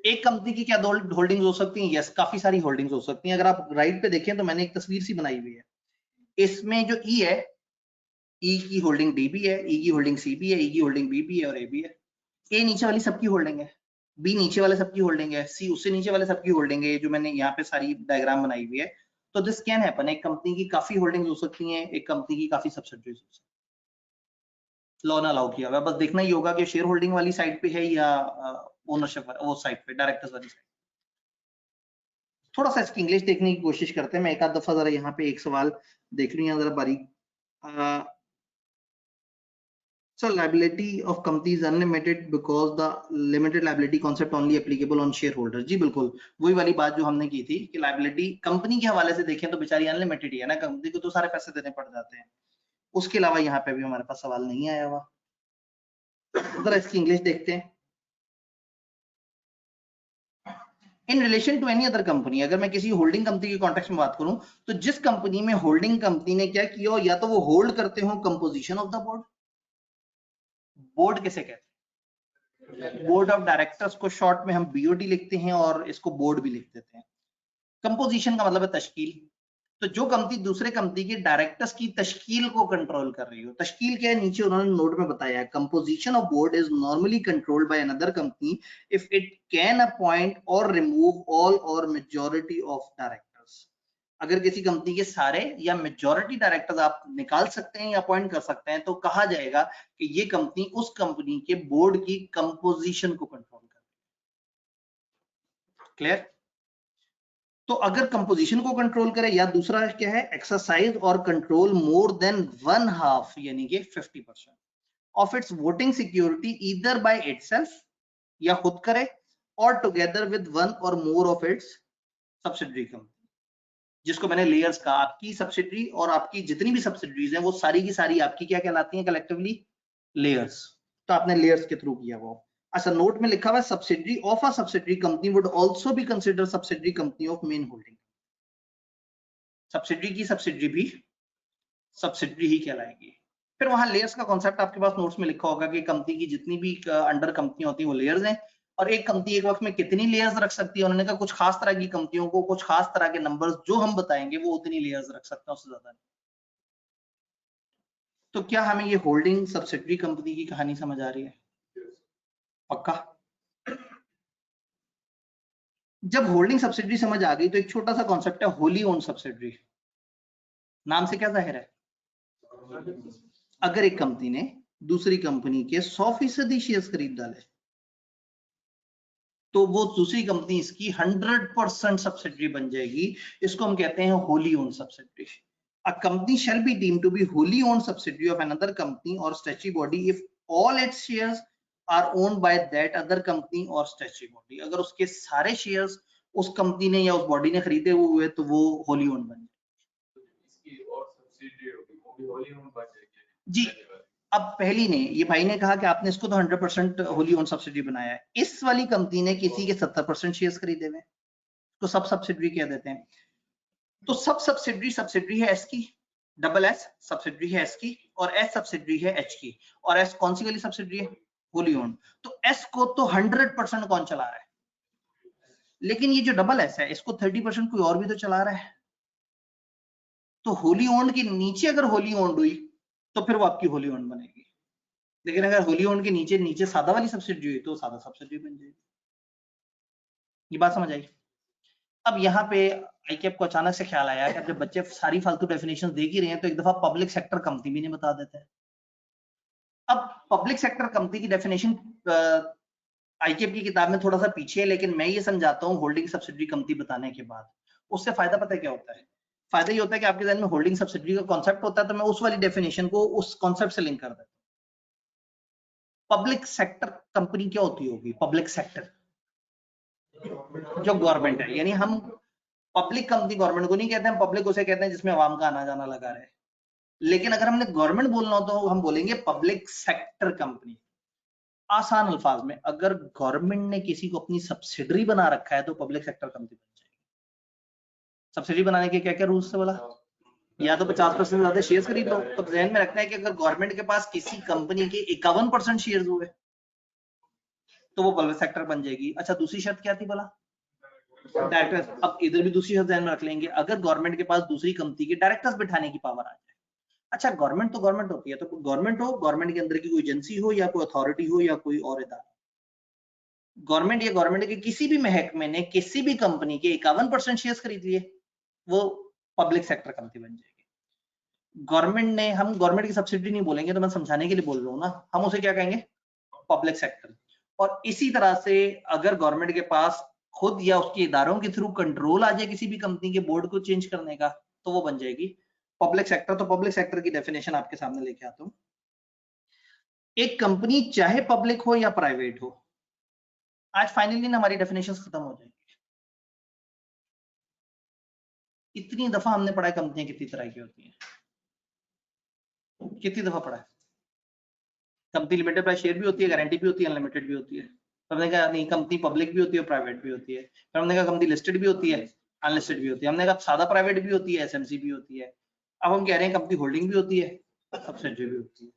एक कंपनी की क्या दो होल्डिंग्स हो सकती हैं? यस, काफी सारी होल्डिंग्स हो सकती हैं। अगर आप राइट पे देखें तो मैंने एक तस्वीर सी बनाई हुई है, इसमें जो ई है, ई की होल्डिंग डी भी है, ई की होल्डिंग सी भी है, ई की होल्डिंग बी भी है और ए भी है। ए नीचे वाली सबकी होल्डिंग है, बी नीचे वाले सबकी होल्डिंग है, सी उससे नीचे वाले सबकी होल्डिंग है, जो मैंने यहाँ पे सारी डायग्राम बनाई हुई है। तो दिस कैन हैपन, एक कंपनी की काफी होल्डिंग्स हो सकती हैं, एक कंपनी की काफी सब्सिडीज हो सकती हैं। लॉ ने अलाउ किया हुआ है, बस देखना ही होगा कि शेयर होल्डिंग वाली साइड पे है या ओनरशिप वो साइड पे, डायरेक्टर्स वाली साइड। थोड़ा सा इसकी इंग्लिश देखने की कोशिश करते हैं। मैं एक आध दफा जरा यहाँ पे एक सवाल देख लूँ जरा बारीक। So liability of company is unlimited because the limited liability concept only applicable on shareholders। जी बिल्कुल वही वाली बात जो हमने की थी कि liability कंपनी के हवाले से देखें तो बेचारी अनलिमिटेड ही है ना, कंपनी को तो सारे पैसे देने पड़ जाते हैं। उसके अलावा यहाँ पे भी हमारे पास सवाल नहीं आया हुआ। जरा इसकी इंग्लिश देखते हैं। In relation to any other company, अगर मैं किसी होल्डिंग कंपनी के कॉन्टेक्स्ट में बात करूं तो जिस कंपनी में होल्डिंग कंपनी ने क्या किया, या तो वो होल्ड करते हो composition of the board. Board किसे कहते हैं? बोर्ड ऑफ डायरेक्टर्स को शॉर्ट में हम BOD लिखते हैं और इसको बोर्ड भी लिख देते हैं। कंपोजिशन का मतलब है तश्कील। तो जो कंपनी दूसरे कंपनी के डायरेक्टर्स की तश्कील को कंट्रोल कर रही हो, तश्कील क्या है नीचे उन्होंने नोट में बताया है, composition of board is normally controlled by another company if it can appoint और रिमूव ऑल और मेजॉरिटी ऑफ डायरेक्टर्स। अगर किसी कंपनी के सारे या मेजॉरिटी डायरेक्टर्स आप निकाल सकते हैं या अपॉइंट कर सकते हैं तो कहा जाएगा कि ये कंपनी उस कंपनी के बोर्ड की कंपोजिशन को कंट्रोल कर रही है। क्लियर? तो अगर कंपोजिशन को कंट्रोल करे, या दूसरा क्या है, एक्सरसाइज और कंट्रोल मोर देन 1/2 यानी कि 50% of its voting security either by itself या खुद करे और टुगेदर विद वन और more of its subsidiary company. जिसको मैंने लेयर्स कहा, आपकी सब्सिडरी और आपकी जितनी भी सब्सिडरीज हैं वो सारी की सारी आपकी क्या कहलाती हैं कलेक्टिवली? लेयर्स। तो आपने लेयर्स के थ्रू किया वो। अच्छा, नोट में लिखा हुआ है subsidiary of a subsidiary company would also be consider subsidiary company of main holding. Subsidiary की सब्सिडरी भी सब्सिडरी ही कहलाएगी। फिर वहां लेयर्स का कॉन्सेप्ट आपके पास नोट्स में लिखा होगा कि कंपनी की जितनी भी अंडर कंपनी होती है वो लेयर्स हैं, और एक कंपनी एक वक्त में कितनी लेयर्स रख सकती है। उन्होंने कहा कुछ खास तरह की कंपनियों को कुछ खास तरह के नंबर्स जो हम बताएंगे वो उतनी लेयर्स रख सकते हैं, उससे ज्यादा नहीं। तो क्या हमें ये होल्डिंग सब्सिडरी कंपनी की कहानी समझ आ रही है? पक्का? जब होल्डिंग सब्सिडरी समझ आ गई तो एक छोटा सा कॉन्सेप्ट है होली ओन सब्सिडरी। नाम से क्या जाहिर है, अगर एक कंपनी ने दूसरी कंपनी के 100% शेयर्स खरीद डाले तो वो दूसरी कंपनी इसकी 100% सब्सिडरी बन जाएगी। इसको हम कहते हैं Holi own subsidiary. A company shall be deemed to be wholly owned subsidiary of another company or statutory body if all its shares are owned by that other company or statutory body। अगर उसके सारे shares उस company ने या उस body ने खरीदे हुए तो वो होली ओन बन जाए। इसकी और सब्सिडी होगी, वो भी होली ओन बन जाएगी जी। अब पहली ने, ये भाई ने कहा कि आपने इसको तो 100% होली ओन सब्सिडी बनाया है, इस वाली कंपनी ने किसी के 70% शेयर्स खरीदे हुए तो सब सब्सिडरी कह देते हैं। तो सब सब्सिडरी है एस की, डबल एस सब्सिडरी है एस की, और एस सब्सिडरी है एच की, और एस कौन सी वाली सब्सिडरी है, होली ओन। तो एस को तो 100% कौन चला रहा है, लेकिन ये जो डबल एस है इसको 30% कोई और भी तो चला रहा है। तो होली ओन के नीचे अगर होली ओन हुई तो फिर वो आपकी होली ओन बनेगी, लेकिन अगर होली ओन के नीचे नीचे सादा वाली सब्सिडरी हुई तो सादा सब्सिडरी बन जाएगी। ये बात समझ आई। अब यहाँ पे आईकेएप को अचानक से ख्याल आया कि अब जब बच्चे सारी फालतू डेफिनेशन देख ही रहे हैं तो एक दफा पब्लिक सेक्टर कंपनी भी नहीं बता देते हैं। अब पब्लिक सेक्टर कंपनी की डेफिनेशन आईकेएप की किताब में थोड़ा सा पीछे है, लेकिन मैं ये समझाता हूँ होल्डिंग सब्सिडरी कंपनी बताने के बाद। उससे फायदा पता है क्या होता है, फायदा ये होता है कि आपके जहन में होल्डिंग सब्सिडरी का कॉन्सेप्ट होता है तो मैं उस वाली डेफिनेशन को उस कॉन्सेप्ट से लिंक कर देता हूँ। पब्लिक सेक्टर कंपनी क्या होती होगी, पब्लिक सेक्टर जो गवर्नमेंट है, यानी हम पब्लिक कंपनी गवर्नमेंट को नहीं कहते हैं, पब्लिक उसे कहते हैं जिसमें आवाम का आना जाना लगा रहे। लेकिन अगर हमने गवर्नमेंट बोलना हो तो हम बोलेंगे पब्लिक सेक्टर कंपनी। आसान अल्फाज में अगर गवर्नमेंट ने किसी को अपनी सब्सिडरी बना रखा है तो पब्लिक सेक्टर कंपनी बन जाएगी। सब्सिडरी बनाने के क्या क्या रूल्स से बोला, या तो 50% ज्यादा शेयर्स खरीद लो। तो ध्यान में रखना है कि अगर गवर्नमेंट के पास किसी कंपनी के 51% शेयर्स हुए तो वो पब्लिक सेक्टर बन जाएगी। अच्छा, दूसरी शर्त क्या थी बोला, डायरेक्टर्स। अब इधर भी दूसरी शर्त ध्यान में रख लेंगे, अगर गवर्नमेंट के पास दूसरी कंपनी के डायरेक्टर्स बिठाने की पावर आ जाए। अच्छा, गवर्नमेंट तो गवर्नमेंट होती है, तो गवर्नमेंट हो, गवर्नमेंट के अंदर की कोई एजेंसी हो या कोई अथॉरिटी हो या कोई और इदारा, गवर्नमेंट या गवर्नमेंट के किसी भी महकमे ने किसी भी कंपनी के 51% शेयर्स खरीद लिए, वो पब्लिक सेक्टर कंपनी बन जाएगी। गवर्नमेंट ने, हम गवर्नमेंट की सब्सिडी नहीं बोलेंगे तो मैं समझाने के लिए बोल रहा हूँ ना, हम उसे क्या कहेंगे, पब्लिक सेक्टर। और इसी तरह से अगर गवर्नमेंट के पास खुद या उसके इदारों के थ्रू कंट्रोल आ जाए किसी भी कंपनी के बोर्ड को चेंज करने का तो वो बन जाएगी पब्लिक सेक्टर। तो पब्लिक सेक्टर की डेफिनेशन आपके सामने लेके आता हूं। एक कंपनी चाहे पब्लिक हो या प्राइवेट हो, आज फाइनली ना हमारी डेफिनेशन खत्म हो जाएगी। इतनी दफा हमने पढ़ा है कंपनियां कितनी तरह की होती हैं, कितनी दफा पढ़ा है। कंपनी लिमिटेड बाय शेयर भी होती है, गारंटी भी होती है, अनलिमिटेड भी होती है। तो हमने कहा नहीं, कंपनी पब्लिक भी होती है, प्राइवेट भी होती है। फिर हमने कहा कंपनी लिस्टेड भी होती है, अनलिस्टेड भी होती है। हमने कहा सादा प्राइवेट भी होती है, एसएमसी भी होती है। अब हम कह रहे हैं कंपनी होल्डिंग भी होती है, सब्सिडरी भी होती है।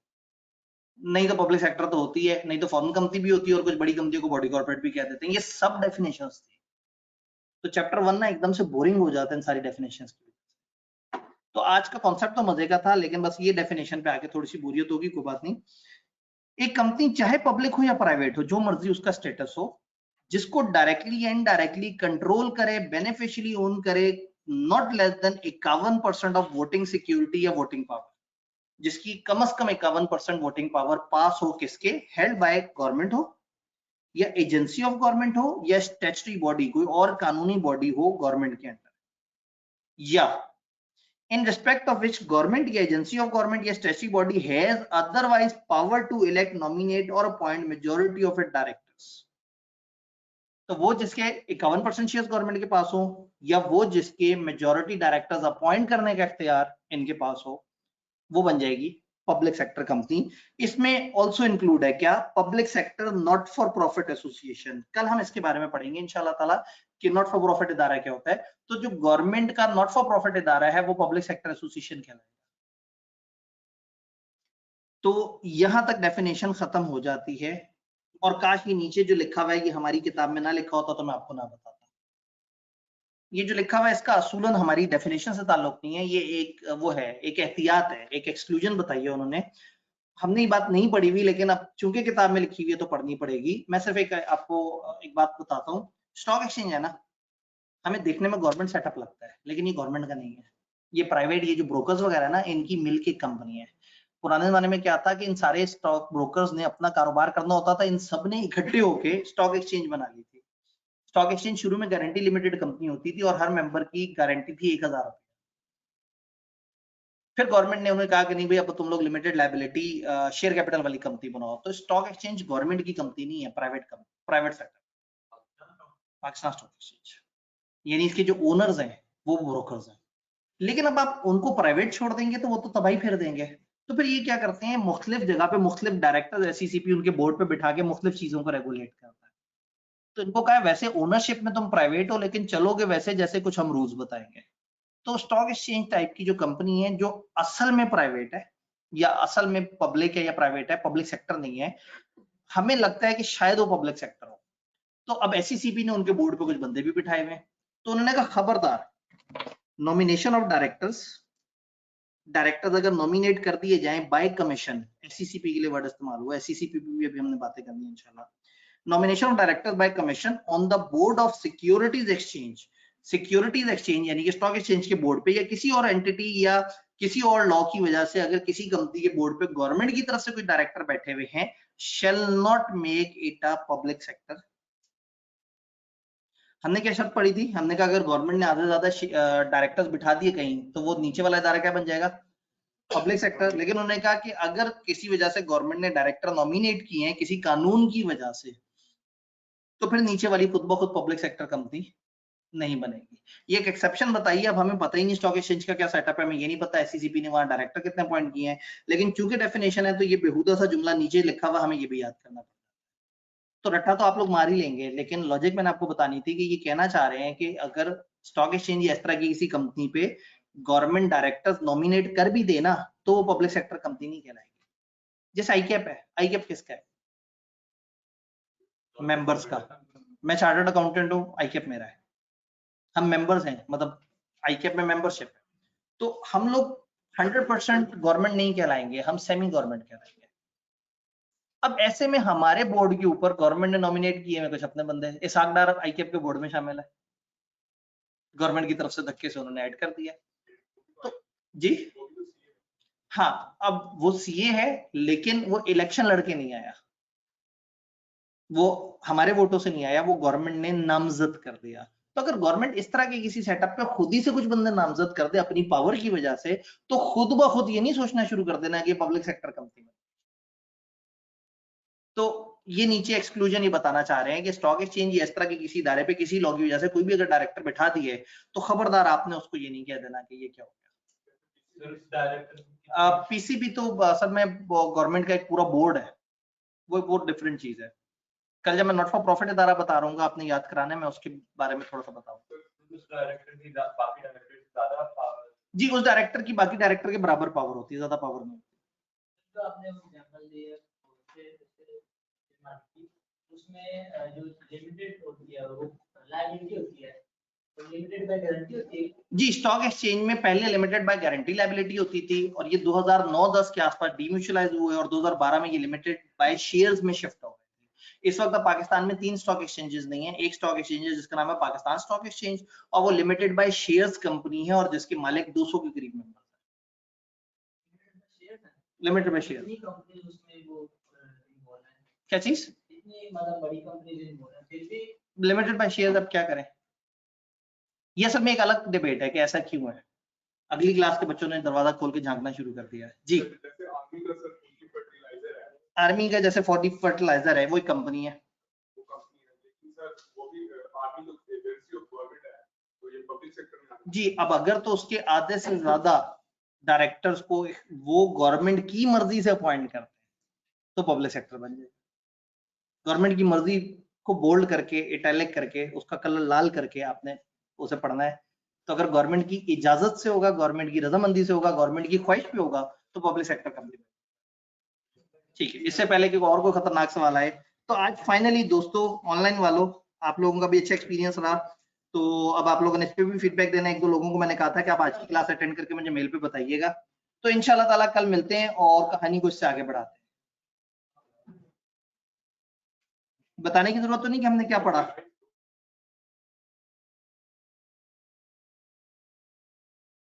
नहीं तो पब्लिक सेक्टर तो होती है, नहीं तो फॉरेन कंपनी भी होती है, और कुछ बड़ी कंपनियों को बॉडी कॉर्पोरेट भी कह देते हैं। ये सब डेफिनेशंस थी। तो चैप्टर 1 ना एकदम से बोरिंग हो जाता है इन सारी डेफिनेशंस की। तो आज का कॉन्सेप्ट तो मजे का था, लेकिन बस ये डेफिनेशन पे आके थोड़ी सी बोरियत होगी, कोई बात नहीं। एक कंपनी चाहे पब्लिक हो या प्राइवेट हो, जो मर्जी उसका स्टेटस हो, जिसको डायरेक्टली या इनडायरेक्टली कंट्रोल करे, बेनिफिशियली ओन करे, not less than 51% of voting security या वोटिंग पावर, जिसकी कम से कम 51% वोटिंग पावर पास हो, किसके, हेल्ड बाय गवर्नमेंट हो या एजेंसी ऑफ गवर्नमेंट हो या स्टैट्यूटरी बॉडी, कोई और कानूनी बॉडी हो गवर्नमेंट के अंदर, या in respect of which government या agency of government या statutory body has otherwise power to elect, nominate or appoint majority of its directors। तो वो जिसके 51% शेयर्स गवर्नमेंट के पास हो या वो जिसके मेजॉरिटी डायरेक्टर्स अपॉइंट करने का इख्तियार इनके पास हो, वो बन जाएगी पब्लिक सेक्टर कंपनी। इसमें ऑल्सो इंक्लूड है क्या, public sector not for profit association. कल हम इसके बारे में पढ़ेंगे इंशाल्लाह ताला कि नॉट फॉर प्रॉफिट इदारा क्या होता है। तो जो गवर्नमेंट का नॉट फॉर प्रॉफिट इदारा है वो पब्लिक सेक्टर एसोसिएशन कहलाएगा। तो यहां तक डेफिनेशन खत्म हो जाती है। और काश ये नीचे जो लिखा हुआ है ये हमारी किताब में ना लिखा होता तो मैं आपको ना बताता। ये जो लिखा हुआ है इसका असूलन हमारी डेफिनेशन से ताल्लुक नहीं है, ये एक वो है, एक एहतियात है, एक एक्सक्लूजन बताई है उन्होंने। हमने ये बात नहीं पढ़ी हुई, लेकिन अब चूंकि किताब में लिखी हुई है तो पढ़नी पड़ेगी। मैं सिर्फ एक आपको एक बात बताता हूँ। स्टॉक एक्सचेंज है ना, हमें देखने में गवर्नमेंट सेटअप लगता है, लेकिन ये गवर्नमेंट का नहीं है, ये प्राइवेट, ये जो ब्रोकर्स वगैरह ना, इनकी मिलके एक कंपनी है। पुराने जमाने में क्या था कि इन सारे स्टॉक ब्रोकर्स ने अपना कारोबार करना होता था, इन सब ने इकट्ठे होके स्टॉक एक्सचेंज बना ली थी। स्टॉक एक्सचेंज शुरू में गारंटी लिमिटेड कंपनी होती थी और हर मेंबर की गारंटी थी 1000 रुपए। फिर गवर्नमेंट ने उन्हें कहा कि नहीं भाई, अब तुम लोग लिमिटेड लायबिलिटी शेयर कैपिटल वाली कंपनी बनाओ। तो स्टॉक एक्सचेंज गवर्नमेंट की कंपनी नहीं है, private sector, Pakistan stock exchange, यानी इसके जो ओनर्स हैं वो ब्रोकर्स हैं। लेकिन अब आप उनको प्राइवेट छोड़ देंगे तो वो तो तबाही फेर देंगे। तो फिर ये क्या करते हैं, मुख्तलिफ जगह पे मुख्तलिफ डायरेक्टर्स एससीसीपी उनके बोर्ड पे बिठा के मुख्तलिफ चीजों को रेगुलेट करता है। तो इनको कहा वैसे ओनरशिप में तुम प्राइवेट हो, लेकिन चलोगे वैसे जैसे कुछ हम रूल्स बताएंगे। तो स्टॉक एक्सचेंज टाइप की जो कंपनी है, जो असल में प्राइवेट है या असल में पब्लिक है या प्राइवेट है, पब्लिक सेक्टर नहीं है, हमें लगता है कि शायद वो पब्लिक सेक्टर हो। तो अब एससीसीपी ने उनके बोर्ड पे कुछ बंदे भी बिठाए हुए हैं। तो उन्होंने कहा खबरदार, नॉमिनेशन ऑफ डायरेक्टर्स अगर नॉमिनेट कर दिए जाएं बाय कमीशन, एससीसीपी के लिए वर्ड इस्तेमाल हुआ, एससीसीपी भी अभी हमने बातें करनी है इंशाल्लाह। Nomination of directors bye commission on the board of securities exchange, securities exchange यानी कि स्टॉक एक्सचेंज के बोर्ड पे या किसी और एंटिटी या किसी और लॉ की वजह से अगर किसी कंपनी के बोर्ड पे गवर्नमेंट की तरफ से कोई डायरेक्टर बैठे हुए हैं, shall not make it a public sector। हमने क्या शर्त पड़ी थी, हमने कहा अगर गवर्नमेंट ने आधे से ज्यादा डायरेक्टर्स बिठा दिए कहीं, तो वो नीचे वाला इदारा क्या बन जाएगा, पब्लिक सेक्टर। लेकिन उन्होंने कहा कि अगर किसी वजह से गवर्नमेंट ने डायरेक्टर नॉमिनेट किए हैं किसी कानून की वजह से, तो फिर नीचे वाली खुद ब खुद पब्लिक सेक्टर कंपनी नहीं बनेगी। ये एक एक्सेप्शन बताइए। अब हमें पता ही नहीं स्टॉक एक्सचेंज का क्या सेटअप है, हमें ये नहीं पता एससीसीपी ने वहां डायरेक्टर कितने अपॉइंट किए हैं, लेकिन चूंकि डेफिनेशन है तो ये बेहुदा सा जुमला नीचे लिखा हुआ हमें ये भी याद करना पड़ता है। तो रट्टा तो आप लोग मार ही लेंगे, लेकिन लॉजिक मैंने आपको बतानी थी कि ये कहना चाह रहे हैं कि अगर स्टॉक एक्सचेंज या इस तरह की किसी कंपनी पे गवर्नमेंट डायरेक्टर्स नॉमिनेट कर भी देना तो वो पब्लिक सेक्टर कंपनी नहीं कहलाएगी। जैसे आईकैप है, आईकैप किसका है, मेंबर्स का। मैं चार्टर्ड अकाउंटेंट हूँ, आईकैप मेरा है, हम मेंबर्स हैं, मतलब आईकैप में मेंबरशिप है। तो हम लोग 100% गवर्नमेंट नहीं कहलाएंगे, हम सेमी गवर्नमेंट कहलाएंगे। अब ऐसे में हमारे बोर्ड के ऊपर गवर्नमेंट ने नॉमिनेट किए हैं कुछ अपने बंदे, इसाक डार आईकैप के बोर्ड में शामिल है, गवर्नमेंट की तरफ से धक्के से उन्होंने ऐड कर दिया। तो जी हाँ, अब वो सीए है लेकिन वो इलेक्शन लड़के नहीं आया, वो हमारे वोटों से नहीं आया, वो गवर्नमेंट ने नामजद कर दिया। तो अगर गवर्नमेंट इस तरह के किसी सेटअप पे खुद ही से कुछ बंदे नामजद कर दे अपनी पावर की वजह से, तो खुद ब खुद ये नहीं सोचना शुरू कर देना कि पब्लिक सेक्टर कंपनी में। तो ये नीचे एक्सक्लूजन ये बताना चाह रहे हैं कि स्टॉक एक्सचेंज या इस तरह के किसी इदारे पे किसी लॉ की वजह से कोई भी अगर डायरेक्टर बैठा दिए तो खबरदार आपने उसको ये नहीं कह देना कि ये क्या हो गया। पीसीबी तो असल में गवर्नमेंट का एक पूरा बोर्ड है, वो बहुत डिफरेंट चीज है। कल जब मैं नॉट फॉर प्रॉफिट इदारा बता रहा हूँ आपने याद कराना है, मैं उसके बारे में थोड़ा सा बताऊंगा। जी, उस डायरेक्टर की बाकी डायरेक्टर के बराबर पावर होती है, ज्यादा पावर नहीं होती। तो आपने एग्जांपल दिया उसमें जो लिमिटेड होती है वो लायबिलिटी होती है, तो लिमिटेड बाय गारंटी होती है। जी, स्टॉक एक्सचेंज में पहले लिमिटेड बाय गारंटी लायबिलिटी होती थी और ये 2009-10 के आसपास डीम्यूचुअलाइज हुए और 2012 में ये लिमिटेड बाय शेयर्स में शिफ्ट हो गए। इस वक्त पाकिस्तान में 3 स्टॉक एक्सचेंजेस नहीं है, एक स्टॉक एक्सचेंज है जिसका नाम है पाकिस्तान स्टॉक एक्सचेंज और वो लिमिटेड बाय शेयर्स कंपनी है और जिसके मालिक 200 के करीब मेंबर है। लिमिटेड बाय शेयर क्या चीज, मतलब बड़ी कंपनी फिर भी लिमिटेड बाय शेयर्स। अब क्या करें, ये सब में एक अलग डिबेट है कि ऐसा क्यों है। अगली क्लास के बच्चों ने दरवाजा खोल के झांकना शुरू कर दिया है। जी, जैसे आर्मी का सर फर्टिलाइजर है, आर्मी का जैसे 40 फर्टिलाइजर है, वो एक कंपनी है, वो कंपनी है, लेकिन सर वो भी आर्मी तो एजेंसी ऑफ गवर्नमेंट है, तो ये पब्लिक सेक्टर में आता है। जी। अब अगर तो उसके आधे से ज्यादा डायरेक्टर्स को वो गवर्नमेंट की मर्जी से अपॉइंट करते हैं तो पब्लिक सेक्टर बन जाएगा। गवर्नमेंट की मर्जी को बोल्ड करके इटैलिक करके उसका कलर लाल करके आपने उसे पढ़ना है। तो अगर गवर्नमेंट की इजाजत से होगा, गवर्नमेंट की रजामंदी से होगा, गवर्नमेंट की ख्वाहिश पे होगा तो पब्लिक सेक्टर कंपनी। ठीक है, इससे पहले कि और कोई खतरनाक सवाल आए, तो आज फाइनली दोस्तों ऑनलाइन वालों आप लोगों का भी अच्छा एक्सपीरियंस रहा। तो अब आप लोगों ने इस पे भी फीडबैक देना, 1-2 लोगों को मैंने कहा था कि आप आज की क्लास अटेंड करके मुझे मेल पे बताइएगा। तो इंशाल्लाह ताला कल मिलते हैं और कहानी को इससे आगे बढ़ाते हैं। बताने की जरूरत तो नहीं कि हमने क्या पढ़ा।